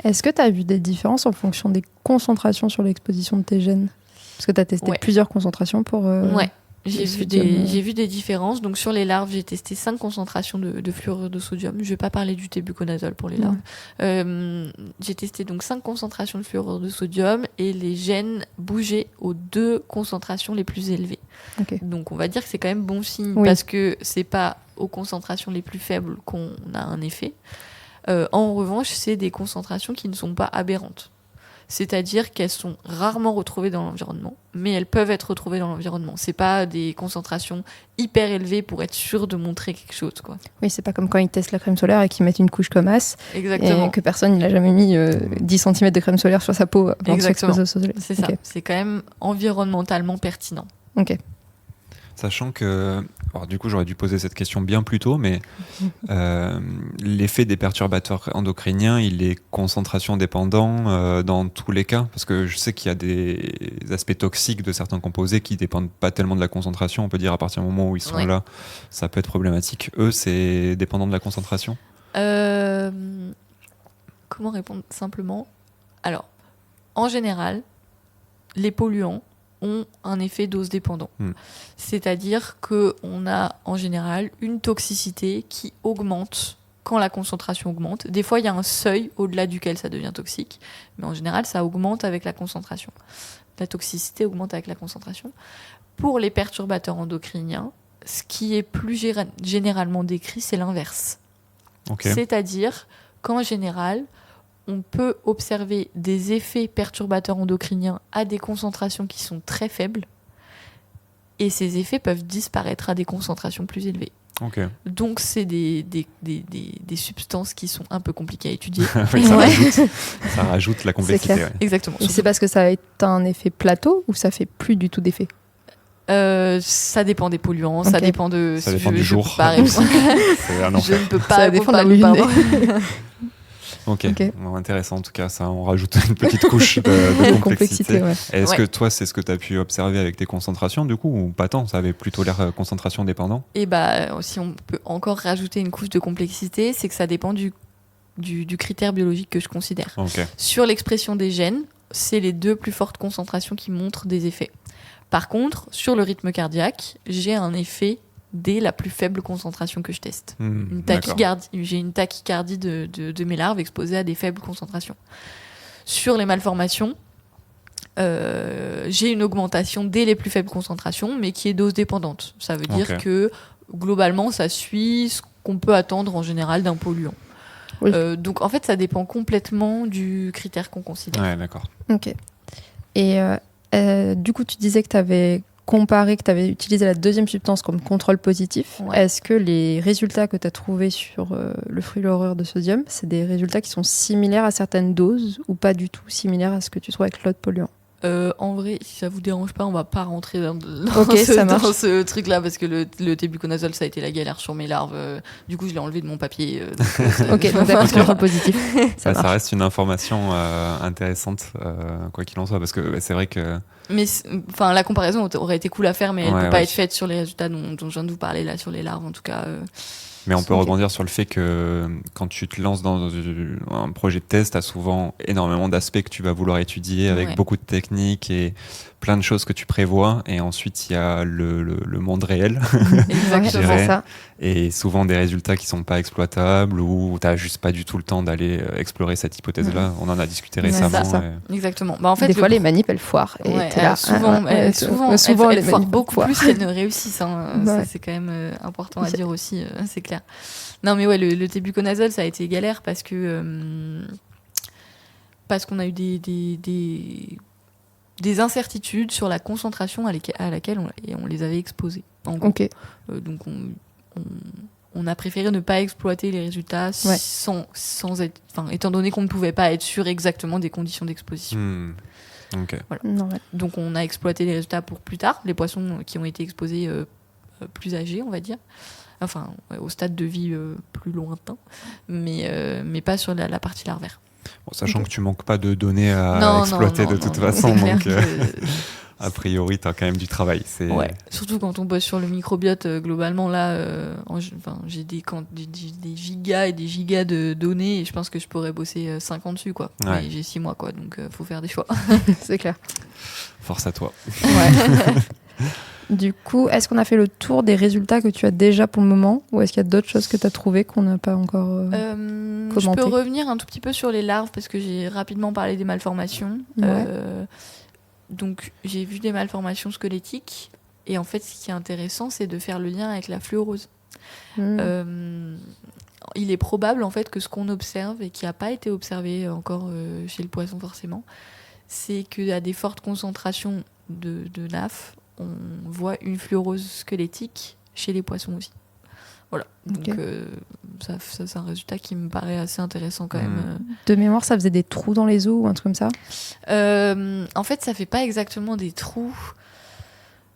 Est-ce que tu as vu des différences en fonction des concentrations sur l'exposition de tes gènes ? Parce que tu as testé plusieurs concentrations pour... Ouais, j'ai vu des différences. Donc sur les larves, j'ai testé 5 concentrations de fluorure de sodium. Je ne vais pas parler du tébuconazole pour les larves. J'ai testé donc 5 concentrations de fluorure de sodium et les gènes bougeaient aux 2 concentrations les plus élevées. Okay. Donc on va dire que c'est quand même bon signe parce que ce n'est pas aux concentrations les plus faibles qu'on a un effet. En revanche, c'est des concentrations qui ne sont pas aberrantes. C'est-à-dire qu'elles sont rarement retrouvées dans l'environnement, mais elles peuvent être retrouvées dans l'environnement. C'est pas des concentrations hyper élevées pour être sûr de montrer quelque chose, quoi. Oui, c'est pas comme quand ils testent la crème solaire et qu'ils mettent une couche comme as. Exactement. Et que personne n'a jamais mis 10 cm de crème solaire sur sa peau avant de s'exposer au soleil. C'est ça. C'est quand même environnementalement pertinent. Ok. Sachant que, alors du coup j'aurais dû poser cette question bien plus tôt, mais l'effet des perturbateurs endocriniens, il est concentration dépendant dans tous les cas, parce que je sais qu'il y a des aspects toxiques de certains composés qui dépendent pas tellement de la concentration, on peut dire à partir du moment où ils sont là, ça peut être problématique. Eux, c'est dépendant de la concentration ? Comment répondre simplement ? Alors, en général, les polluants ont un effet dose dépendant. C'est-à-dire qu'on a en général une toxicité qui augmente quand la concentration augmente. Des fois, il y a un seuil au-delà duquel ça devient toxique, mais en général, ça augmente avec la concentration. La toxicité augmente avec la concentration. Pour les perturbateurs endocriniens, ce qui est plus généralement décrit, c'est l'inverse. Okay. C'est-à-dire qu'en général, on peut observer des effets perturbateurs endocriniens à des concentrations qui sont très faibles, et ces effets peuvent disparaître à des concentrations plus élevées. Okay. Donc, c'est des substances qui sont un peu compliquées à étudier. Oui, ça rajoute la complexité. Ouais. Exactement. Et c'est parce que ça a un effet plateau ou ça fait plus du tout d'effet? Ça dépend des polluants, ça dépend de... Ça dépend du jour. Je ne peux pas répondre par oui, pardon. Ok, bon, intéressant en tout cas, ça on rajoute une petite couche de complexité. Ouais. Est-ce que toi c'est ce que tu as pu observer avec tes concentrations du coup, ou pas tant, ça avait plutôt l'air concentration dépendant? Et si on peut encore rajouter une couche de complexité, c'est que ça dépend du critère biologique que je considère. Okay. Sur l'expression des gènes, c'est les 2 plus fortes concentrations qui montrent des effets. Par contre, sur le rythme cardiaque, j'ai un effet dès la plus faible concentration que je teste. J'ai une tachycardie de mes larves exposées à des faibles concentrations. Sur les malformations, j'ai une augmentation dès les plus faibles concentrations, mais qui est dose dépendante. Ça veut dire que globalement, ça suit ce qu'on peut attendre en général d'un polluant. Oui. Donc en fait, ça dépend complètement du critère qu'on considère. Ouais, d'accord. Ok. Et du coup, tu disais que tu avais comparé, que tu avais utilisé la deuxième substance comme contrôle positif. Ouais. Est-ce que les résultats que tu as trouvés sur le fluorure de sodium, c'est des résultats qui sont similaires à certaines doses ou pas du tout similaires à ce que tu trouves avec l'autre polluant? En vrai, si ça vous dérange pas, on va pas rentrer dans ce truc-là, parce que le tébuconazole, ça a été la galère sur mes larves. Du coup, je l'ai enlevé de mon papier. Ok, donc d'accord, contrôle positif. Ça reste une information intéressante, quoi qu'il en soit, parce que c'est vrai que... Mais la comparaison aurait été cool à faire, mais elle peut pas être faite sur les résultats dont je viens de vous parler, là, sur les larves, en tout cas. Mais on peut rebondir sur le fait que quand tu te lances dans un projet de test, tu as souvent énormément d'aspects que tu vas vouloir étudier avec beaucoup de techniques et plein de choses que tu prévois. Et ensuite, il y a le monde réel. Exactement ça. Et souvent des résultats qui sont pas exploitables ou tu n'as juste pas du tout le temps d'aller explorer cette hypothèse-là. On en a discuté récemment. Exactement. En fait, des fois, les manipes, elles foirent. Et là, souvent, elles foirent beaucoup plus qu'elles ne réussissent. Hein. Ça, c'est quand même important à dire aussi, c'est clair. Non, mais le tébuconazole, ça a été galère parce qu'on a eu des incertitudes sur la concentration à laquelle on les avait exposés. Donc on a préféré ne pas exploiter les résultats sans être, étant donné qu'on ne pouvait pas être sûr exactement des conditions d'exposition. Voilà. Donc on a exploité les résultats pour plus tard, les poissons qui ont été exposés plus âgés, on va dire. Au stade de vie plus lointain, mais pas sur la partie larvaire. Bon, sachant que tu manques pas de données à exploiter de toute façon, donc a priori, tu as quand même du travail. Ouais. Surtout quand on bosse sur le microbiote, globalement, là, j'ai des gigas et des gigas de données et je pense que je pourrais bosser 5 ans dessus, quoi. Ouais. Mais j'ai 6 mois, quoi, donc faut faire des choix. C'est clair. Force à toi. Ouais. Du coup, est-ce qu'on a fait le tour des résultats que tu as déjà pour le moment ou est-ce qu'il y a d'autres choses que tu as trouvées qu'on n'a pas encore commentées? Je peux revenir un tout petit peu sur les larves parce que j'ai rapidement parlé des malformations. Ouais. Donc, j'ai vu des malformations squelettiques et en fait, ce qui est intéressant, c'est de faire le lien avec la fluorose. Il est probable en fait que ce qu'on observe et qui n'a pas été observé encore chez le poisson forcément, c'est qu'à des fortes concentrations de NAF, on voit une fluorose squelettique chez les poissons aussi. Voilà. Donc, ça, c'est un résultat qui me paraît assez intéressant quand même. De mémoire, ça faisait des trous dans les os ou un truc comme ça? En fait, ça fait pas exactement des trous.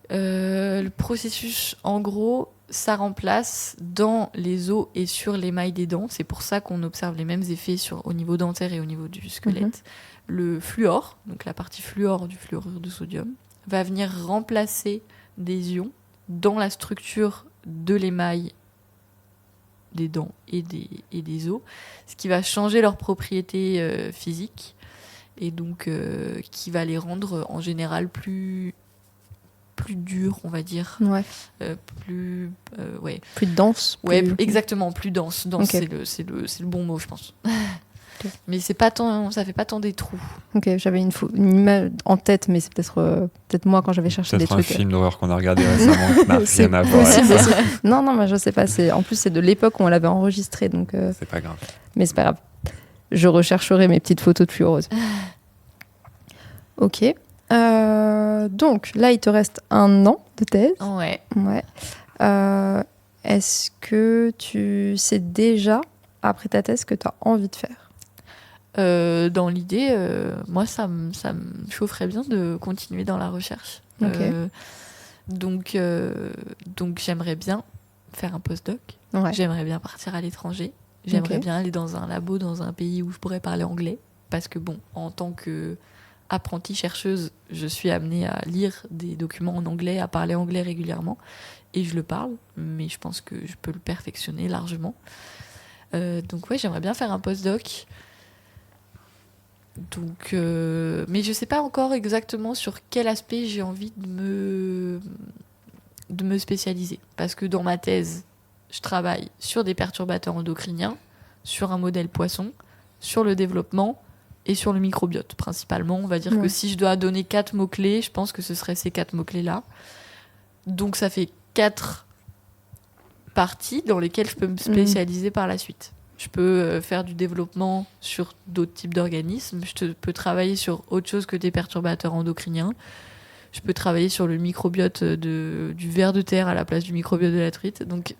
Le processus, en gros, ça remplace dans les os et sur l'émail des dents. C'est pour ça qu'on observe les mêmes effets au niveau dentaire et au niveau du squelette. Le fluor, donc la partie fluor du fluorure de sodium, va venir remplacer des ions dans la structure de l'émail des dents et des os, ce qui va changer leurs propriétés physiques et donc qui va les rendre en général plus plus dur, on va dire. Ouais. Plus dense. Ouais, exactement, plus dense. Dense, okay. c'est le bon mot, je pense. Okay. Mais ça fait pas tant des trous. Ok, j'avais une image en tête, mais c'est peut-être moi quand j'avais cherché des trucs. C'est un film d'horreur qu'on a regardé récemment qui n'a rien à voir. Non, mais je sais pas. En plus, c'est de l'époque où on l'avait enregistré, donc. C'est pas grave. Mais c'est pas grave. Je rechercherai mes petites photos de fluorose. Ok. Donc là, il te reste 1 an de thèse. Ouais. Est-ce que tu sais déjà, après ta thèse, ce que tu as envie de faire ? Dans l'idée, moi, ça me chaufferait bien de continuer dans la recherche. Okay. Donc, j'aimerais bien faire un postdoc. Ouais. J'aimerais bien partir à l'étranger. J'aimerais bien aller dans un labo, dans un pays où je pourrais parler anglais. Parce que, en tant qu'apprentie chercheuse, je suis amenée à lire des documents en anglais, à parler anglais régulièrement. Et je le parle, mais je pense que je peux le perfectionner largement. Donc, ouais, j'aimerais bien faire un postdoc. Donc, mais je sais pas encore exactement sur quel aspect j'ai envie de me spécialiser. Parce que dans ma thèse, je travaille sur des perturbateurs endocriniens, sur un modèle poisson, sur le développement et sur le microbiote. Principalement, on va dire que si je dois donner 4 mots-clés, je pense que ce seraient ces 4 mots-clés-là. Donc ça fait 4 parties dans lesquelles je peux me spécialiser par la suite. Je peux faire du développement sur d'autres types d'organismes. Je peux travailler sur autre chose que des perturbateurs endocriniens. Je peux travailler sur le microbiote du ver de terre à la place du microbiote de la truite. Donc,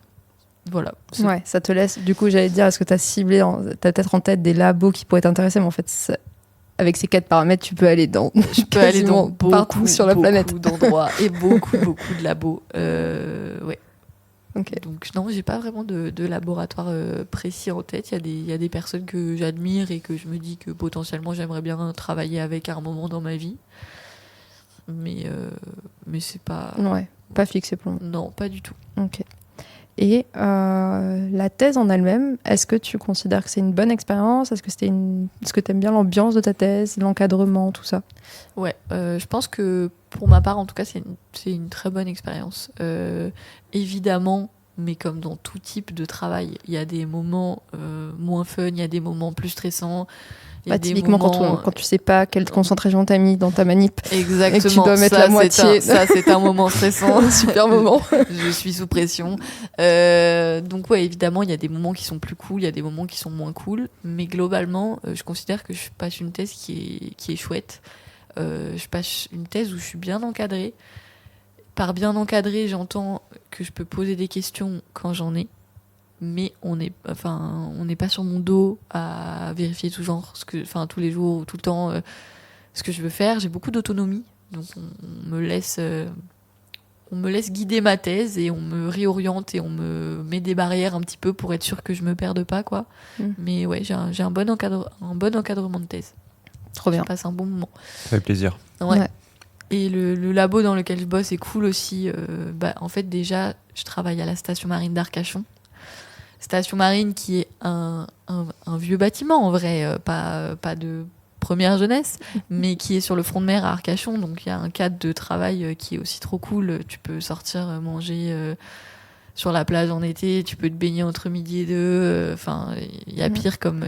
voilà. Ouais, ça te laisse... Du coup, j'allais te dire, est-ce que tu as ciblé... T'as peut-être en tête des labos qui pourraient t'intéresser, mais en fait, avec ces 4 paramètres, tu peux aller dans... Je peux aller dans partout sur la planète. Beaucoup d'endroits et beaucoup de labos. Ouais. Okay. Donc non, j'ai pas vraiment de laboratoire précis en tête. Il y a des personnes que j'admire et que je me dis que potentiellement j'aimerais bien travailler avec à un moment dans ma vie. Mais c'est pas... Ouais, pas fixé pour moi. Non, pas du tout. Ok. Et la thèse en elle-même, est-ce que tu considères que c'est une bonne expérience ? Est-ce que tu aimes bien l'ambiance de ta thèse, l'encadrement, tout ça ? Ouais, je pense que pour ma part, en tout cas, c'est une très bonne expérience. Évidemment, mais comme dans tout type de travail, il y a des moments moins fun, il y a des moments plus stressants. Typiquement, quand tu sais pas quelle concentration t'as mis dans ta manip. Exactement. Et que tu dois mettre la moitié. Ça, c'est un moment stressant. Super moment. Je suis sous pression. Donc, ouais, évidemment, il y a des moments qui sont plus cool, il y a des moments qui sont moins cool. Mais globalement, je considère que je passe une thèse qui est chouette. Je passe une thèse où je suis bien encadrée. Par bien encadrée, j'entends que je peux poser des questions quand j'en ai. Mais on n'est pas sur mon dos à vérifier tous les jours, tout le temps, ce que je veux faire. J'ai beaucoup d'autonomie, donc on me laisse guider ma thèse et on me réoriente et on me met des barrières un petit peu pour être sûr que je me perde pas, quoi. Mais ouais, j'ai un bon encadrement de thèse. Trop bien. Je passe un bon moment. Ça fait plaisir. Ouais. Et le labo dans lequel je bosse est cool aussi. En fait, déjà, je travaille à la station marine d'Arcachon. Station marine qui est un vieux bâtiment en vrai, pas de première jeunesse, mais qui est sur le front de mer à Arcachon. Donc il y a un cadre de travail qui est aussi trop cool. Tu peux sortir manger sur la plage en été, tu peux te baigner entre midi et 2. Enfin, il y a pire comme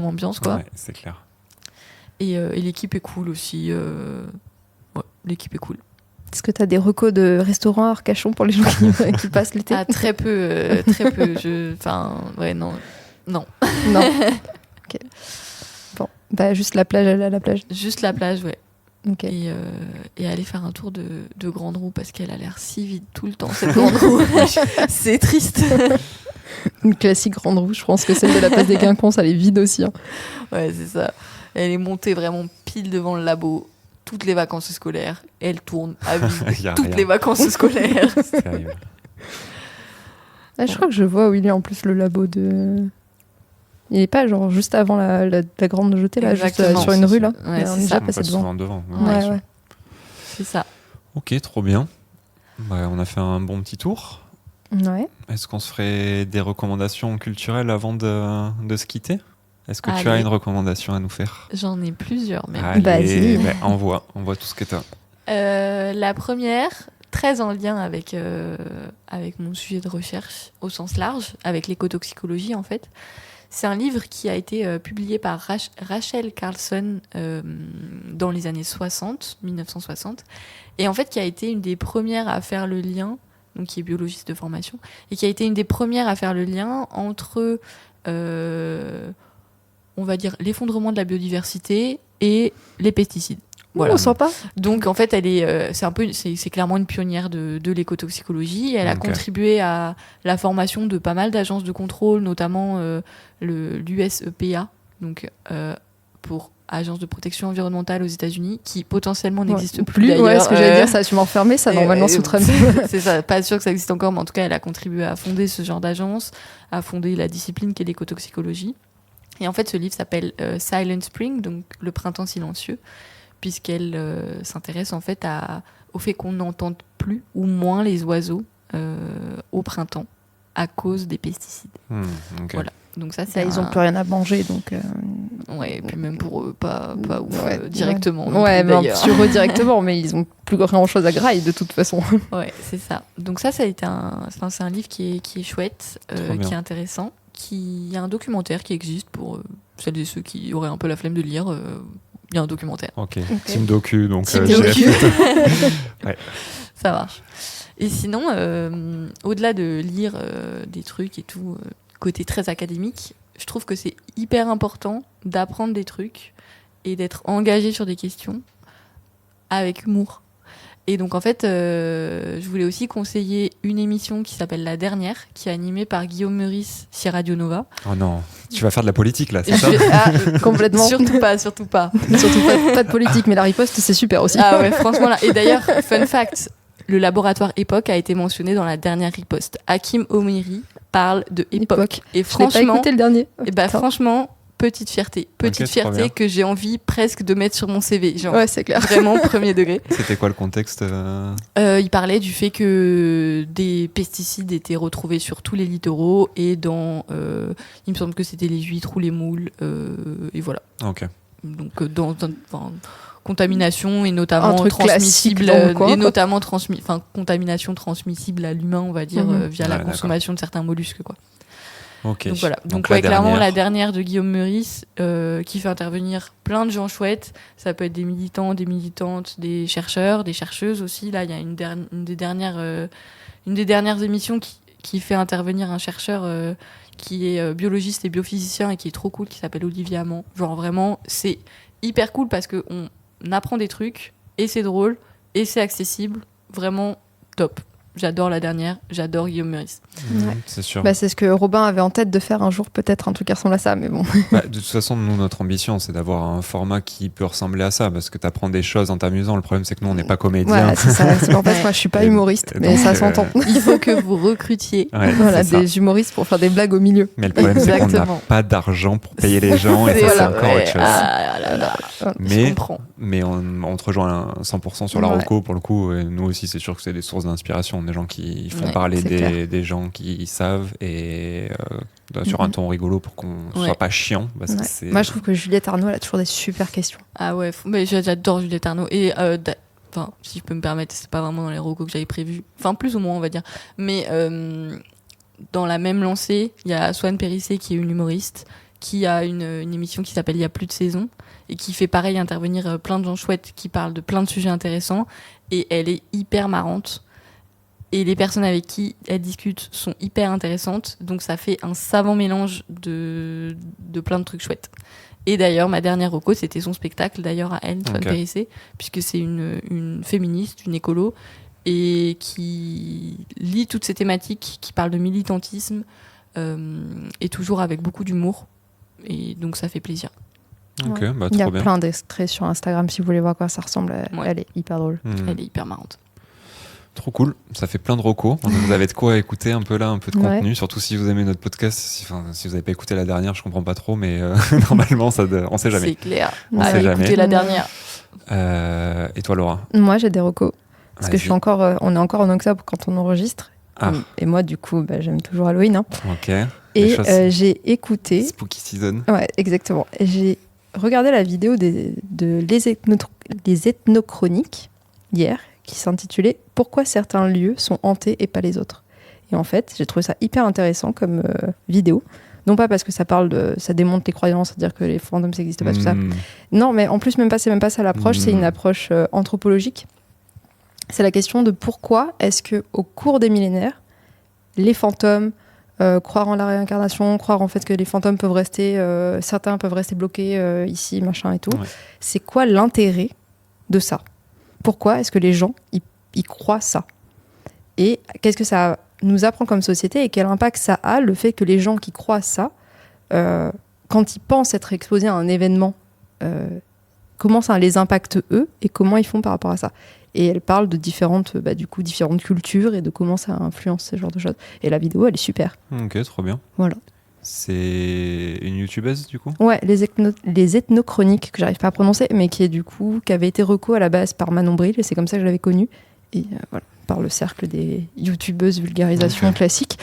ambiance, quoi. Ouais, c'est clair. Et l'équipe est cool aussi. Ouais, l'équipe est cool. Est-ce que tu as des recos de restaurants à Arcachon pour les gens qui passent l'été ? Ah, très peu. Ouais, non. Non. Ok. Bon, juste la plage, aller à la plage. Juste la plage, ouais. Ok. Et aller faire un tour de grande roue parce qu'elle a l'air si vide tout le temps, cette grande roue. C'est triste. Une classique grande roue, je pense que celle de la place des Quinconces, elle est vide aussi. Hein. Ouais, c'est ça. Elle est montée vraiment pile devant le labo. Toutes les vacances scolaires, elle tourne à vide toutes les vacances scolaires. C'est terrible. Je crois que je vois où il est en plus le labo de... Il n'est pas genre juste avant la grande jetée, là, juste sur une rue, là. Ouais, on est déjà passé devant. Ouais. C'est ça. Ok, trop bien. On a fait un bon petit tour. Ouais. Est-ce qu'on se ferait des recommandations culturelles avant de se quitter ? Est-ce que tu as une recommandation à nous faire ? J'en ai plusieurs, même. Allez, envoie tout ce que tu as. La première, très en lien avec mon sujet de recherche au sens large, avec l'écotoxicologie en fait. C'est un livre qui a été publié par Rachel Carlson dans les années 1960, et en fait qui a été une des premières à faire le lien, donc qui est biologiste de formation, et qui a été une des premières à faire le lien entre, on va dire, l'effondrement de la biodiversité et les pesticides. Voilà. On sent pas. Donc en fait, c'est clairement une pionnière de l'écotoxicologie. Elle a contribué à la formation de pas mal d'agences de contrôle, notamment l'USEPA, donc pour Agence de protection environnementale aux États-Unis, qui potentiellement n'existe plus d'ailleurs. Ouais, ce que j'allais dire, ça a sûrement fermé, ça normalement sous Trump. C'est ça, pas sûr que ça existe encore, mais en tout cas, elle a contribué à fonder ce genre d'agence, à fonder la discipline qu'est l'écotoxicologie. Et en fait, ce livre s'appelle Silent Spring, donc le printemps silencieux, puisqu'elle s'intéresse en fait au fait qu'on n'entende plus ou moins les oiseaux au printemps à cause des pesticides. Voilà. Donc ça, ils n'ont plus rien à manger, donc. Ouais, et puis même pour eux, pas ouf directement. Ouais, mais sur eux directement, mais ils ont plus grand chose à grailler de toute façon. Ouais, c'est ça. Donc ça a été c'est un livre qui est chouette, qui est intéressant, il y a un documentaire qui existe pour celles et ceux qui auraient un peu la flemme de lire. Il y a un documentaire. Ok. Team docu, donc. Team docu. Ouais. Ça marche. Et sinon, au-delà de lire des trucs et tout, côté très académique, je trouve que c'est hyper important d'apprendre des trucs et d'être engagé sur des questions avec humour. Et donc en fait, je voulais aussi conseiller une émission qui s'appelle La Dernière, qui est animée par Guillaume Meurice chez Radio Nova. Oh non, tu vas faire de la politique là, c'est ça? Complètement. Surtout pas. Surtout pas de politique, mais la riposte c'est super aussi. Ah ouais, franchement là. Et d'ailleurs, fun fact, le laboratoire Époque a été mentionné dans la dernière riposte. Hakim Omiri parle de Époque. Et franchement, je l'ai pas écouté le dernier. Et bah franchement, petite fierté que j'ai envie presque de mettre sur mon CV. Genre, ouais, c'est clair. Vraiment premier degré. C'était quoi le contexte Il parlait du fait que des pesticides étaient retrouvés sur tous les littoraux et dans, il me semble que c'était les huîtres ou les moules, et voilà. Ok. Donc contamination et notamment transmissible contamination transmissible à l'humain, on va dire, via la consommation de certains mollusques, quoi. Okay. Donc voilà. Donc clairement la dernière de Guillaume Meurice, qui fait intervenir plein de gens chouettes. Ça peut être des militants, des militantes, des chercheurs, des chercheuses aussi. Là, il y a une des dernières émissions qui fait intervenir un chercheur qui est biologiste et biophysicien et qui est trop cool, qui s'appelle Olivier Amand. Genre vraiment, c'est hyper cool parce que on apprend des trucs et c'est drôle et c'est accessible. Vraiment top. J'adore La Dernière, j'adore Guillaume Meurice. C'est sûr. C'est ce que Robin avait en tête de faire un jour, peut-être un truc qui ressemble à ça, mais bon. De toute façon, nous, notre ambition, c'est d'avoir un format qui peut ressembler à ça, parce que tu apprends des choses en t'amusant. Le problème, c'est que nous, on n'est pas comédiens. Ouais, c'est ça. C'est en fait, moi, je suis pas humoriste, mais ça s'entend. Il faut que vous recrutiez des humoristes pour faire des blages au milieu. Mais le problème, c'est qu'on n'a pas d'argent pour payer les gens, et ça, c'est encore autre chose. Mais on te rejoint à 100% sur la reco, pour le coup. Et nous aussi, c'est sûr que c'est des sources d'inspiration, des gens qui font parler des gens qui savent, et sur un ton rigolo pour qu'on soit pas chiant, parce que c'est... Moi je trouve que Juliette Arnaud elle a toujours des super questions. Ah ouais, mais j'adore Juliette Arnaud, et si je peux me permettre, c'est pas vraiment dans les recos que j'avais prévu, plus ou moins on va dire, mais dans la même lancée il y a Swan Périssé qui est une humoriste qui a une émission qui s'appelle Il y a plus de saison, et qui fait pareil intervenir plein de gens chouettes qui parlent de plein de sujets intéressants, et elle est hyper marrante. Et les personnes avec qui elle discute sont hyper intéressantes. Donc ça fait un savant mélange de plein de trucs chouettes. Et d'ailleurs, ma dernière reco, c'était son spectacle, d'ailleurs, à elle, Swan Périssé, puisque c'est une féministe, une écolo, et qui lit toutes ces thématiques, qui parle de militantisme, et toujours avec beaucoup d'humour. Et donc ça fait plaisir. Ok, trop bien. Il y a plein d'extraits sur Instagram, si vous voulez voir à quoi ça ressemble. Elle est hyper drôle. Elle est hyper marrante. Trop cool, ça fait plein de recos. Vous avez de quoi écouter un peu là, un peu de contenu, surtout si vous aimez notre podcast. Si vous n'avez pas écouté La Dernière, je comprends pas trop, mais normalement, on sait jamais. C'est clair. Allez écouter La Dernière. Et toi, Laura? Moi, j'ai des recos. Parce que on est encore en octobre quand on enregistre. Et moi, du coup, j'aime toujours Halloween. Ok. Et j'ai écouté... Spooky Season. Ouais, exactement. Et j'ai regardé la vidéo des Ethnochroniques hier, qui s'intitulait « Pourquoi certains lieux sont hantés et pas les autres ?» Et en fait, j'ai trouvé ça hyper intéressant comme vidéo. Non pas parce que ça démonte les croyances, c'est-à-dire que les fantômes ça n'existe pas, tout ça. Non, mais en plus, c'est même pas ça l'approche, c'est une approche anthropologique. C'est la question de pourquoi est-ce qu'au cours des millénaires, les fantômes, croire en la réincarnation, croire en fait que les fantômes peuvent rester, certains peuvent rester bloqués ici, machin et tout. Ouais. C'est quoi l'intérêt de ça ? Pourquoi est-ce que les gens y croient ça ? Et qu'est-ce que ça nous apprend comme société et quel impact ça a, le fait que les gens qui croient ça, quand ils pensent être exposés à un événement, comment ça les impacte eux et comment ils font par rapport à ça. Et elle parle de différentes cultures et de comment ça influence ce genre de choses. Et la vidéo, elle est super. Ok, trop bien. Voilà. C'est une youtubeuse, du coup ? Ouais, les ethnochroniques, que j'arrive pas à prononcer, mais qui avait été reco à la base par Manon Bril, et c'est comme ça que je l'avais connue. Et voilà, par le cercle des youtubeuses vulgarisation classique.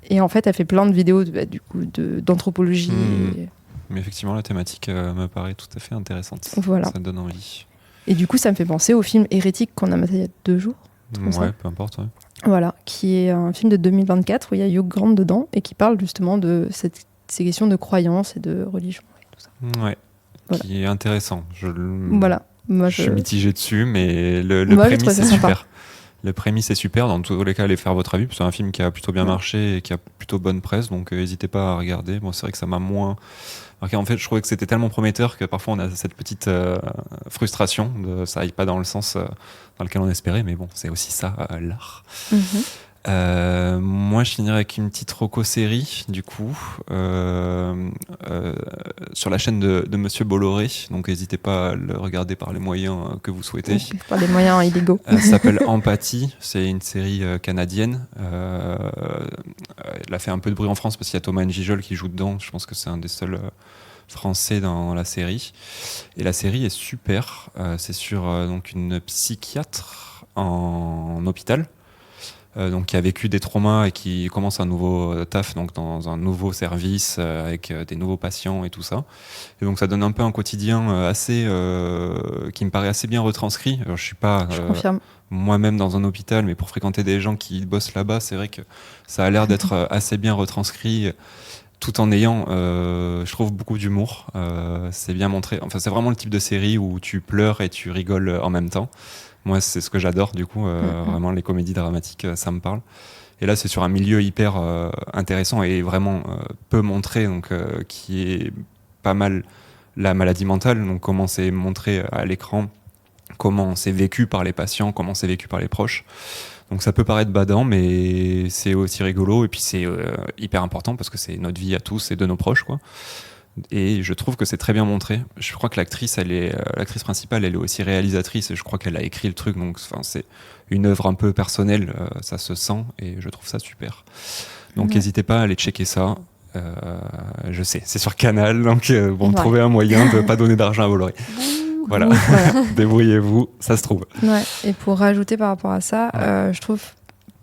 Et en fait, elle fait plein de vidéos d'anthropologie. Mais effectivement, la thématique me paraît tout à fait intéressante. Voilà. Ça donne envie. Et du coup, ça me fait penser au film Hérétique qu'on a maté il y a 2 jours. Ouais, peu importe. Ouais. Voilà, qui est un film de 2024 où il y a Hugh Grant dedans et qui parle justement de ces questions de croyances et de religion et tout ça. Ouais, voilà. Qui est intéressant. Voilà. Moi, je suis mitigé dessus, mais le prémisse c'est super. Le prémisse est super. Dans tous les cas, allez faire votre avis. C'est un film qui a plutôt bien marché et qui a plutôt bonne presse, donc n'hésitez pas à regarder. Bon, c'est vrai que ça m'a moins... En fait, je trouvais que c'était tellement prometteur que parfois on a cette petite frustration de ça aille pas dans le sens dans lequel on espérait, mais bon, c'est aussi ça l'art. Moi, je finirai avec une petite roco-série, du coup, sur la chaîne de Monsieur Bolloré. Donc, n'hésitez pas à le regarder par les moyens que vous souhaitez. Par les moyens illégaux. Ça s'appelle Empathie. C'est une série canadienne. Elle a fait un peu de bruit en France parce qu'il y a Thomas Njijol qui joue dedans. Je pense que c'est un des seuls français dans la série. Et la série est super. C'est sur donc une psychiatre en hôpital. Donc qui a vécu des traumas et qui commence un nouveau taf donc dans un nouveau service avec des nouveaux patients et tout ça. Et donc ça donne un peu un quotidien assez qui me paraît assez bien retranscrit. Alors, je suis pas moi-même dans un hôpital, mais pour fréquenter des gens qui bossent là-bas, c'est vrai que ça a l'air d'être assez bien retranscrit, tout en ayant, je trouve, beaucoup d'humour. C'est bien montré. Enfin, c'est vraiment le type de série où tu pleures et tu rigoles en même temps. Moi, c'est ce que j'adore, du coup. Vraiment, les comédies dramatiques, ça me parle. Et là, c'est sur un milieu hyper intéressant et vraiment peu montré, donc qui est pas mal la maladie mentale. Donc, comment c'est montré à l'écran, comment c'est vécu par les patients, comment c'est vécu par les proches. Donc, ça peut paraître badant, mais c'est aussi rigolo. Et puis, c'est hyper important parce que c'est notre vie à tous et de nos proches, quoi. Et je trouve que c'est très bien montré. Je crois que l'actrice principale, elle est aussi réalisatrice et je crois qu'elle a écrit le truc. Donc, c'est une œuvre un peu personnelle, ça se sent et je trouve ça super. Donc, n'hésitez pas à aller checker ça. Je sais, c'est sur Canal, donc trouvez un moyen de ne pas donner d'argent à Bolloré. Voilà, débrouillez-vous, ça se trouve. Ouais. Et pour rajouter par rapport à ça, je trouve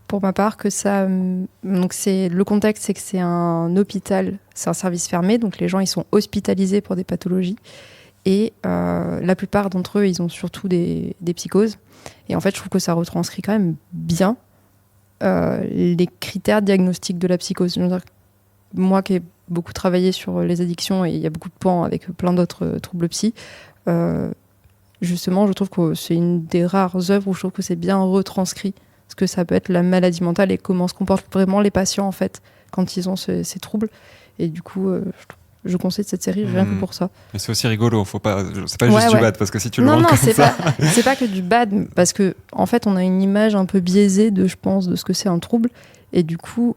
pour ma part que ça, donc le contexte, c'est que c'est un hôpital, c'est un service fermé, donc les gens ils sont hospitalisés pour des pathologies et la plupart d'entre eux ils ont surtout des psychoses et en fait je trouve que ça retranscrit quand même bien les critères diagnostiques de la psychose. Moi qui ai beaucoup travaillé sur les addictions et il y a beaucoup de pans avec plein d'autres troubles psy, justement je trouve que c'est une des rares œuvres où je trouve que c'est bien retranscrit ce que ça peut être la maladie mentale et comment se comportent vraiment les patients en fait quand ils ont ces troubles. Et du coup, je conseille cette série rien que pour ça. Mais c'est aussi rigolo, c'est pas juste du bad parce que si tu le vois comme ça... c'est pas que du bad parce que en fait on a une image un peu biaisée je pense de ce que c'est un trouble et du coup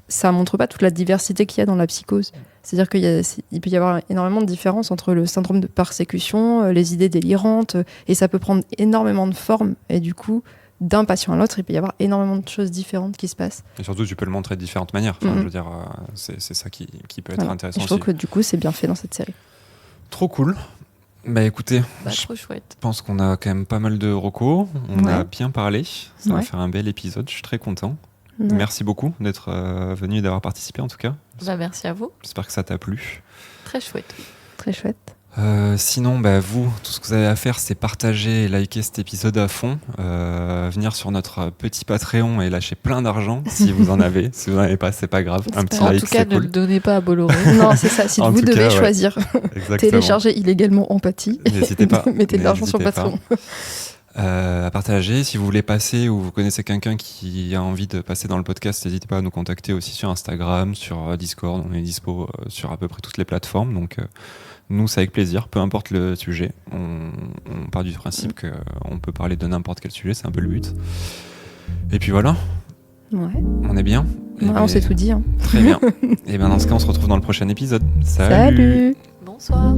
ça montre pas toute la diversité qu'il y a dans la psychose. C'est-à-dire qu'il peut y avoir énormément de différences entre le syndrome de persécution, les idées délirantes et ça peut prendre énormément de formes et du coup d'un patient à l'autre, il peut y avoir énormément de choses différentes qui se passent. Et surtout, tu peux le montrer de différentes manières. Enfin, je veux dire, c'est ça qui peut être intéressant. Et je trouve que du coup, c'est bien fait dans cette série. Trop cool. Bah écoutez, trop chouette. Je pense qu'on a quand même pas mal de recos. On a bien parlé. Ça va faire un bel épisode. Je suis très content. Ouais. Merci beaucoup d'être venu et d'avoir participé en tout cas. Bah, merci à vous. J'espère que ça t'a plu. Très chouette. Très chouette. Sinon, vous, tout ce que vous avez à faire, c'est partager et liker cet épisode à fond, venir sur notre petit Patreon et lâcher plein d'argent si vous en avez. Si vous n'en avez pas, c'est pas grave. Un petit like, en tout cas, c'est cool. ne le donnez pas à Bolloré. Non, c'est ça. Si vous devez choisir, télécharger illégalement Empathie, n'hésitez pas. Mettez de l'argent sur Patreon. À partager. Si vous voulez passer ou vous connaissez quelqu'un qui a envie de passer dans le podcast, n'hésitez pas à nous contacter aussi sur Instagram, sur Discord. On est dispo sur à peu près toutes les plateformes. Donc, nous, c'est avec plaisir, peu importe le sujet. On part du principe qu'on peut parler de n'importe quel sujet, c'est un peu le but. Et puis voilà. Ouais. On est bien. On s'est tout dit. Hein. Très bien. Et bien dans ce cas, on se retrouve dans le prochain épisode. Salut. Bonsoir.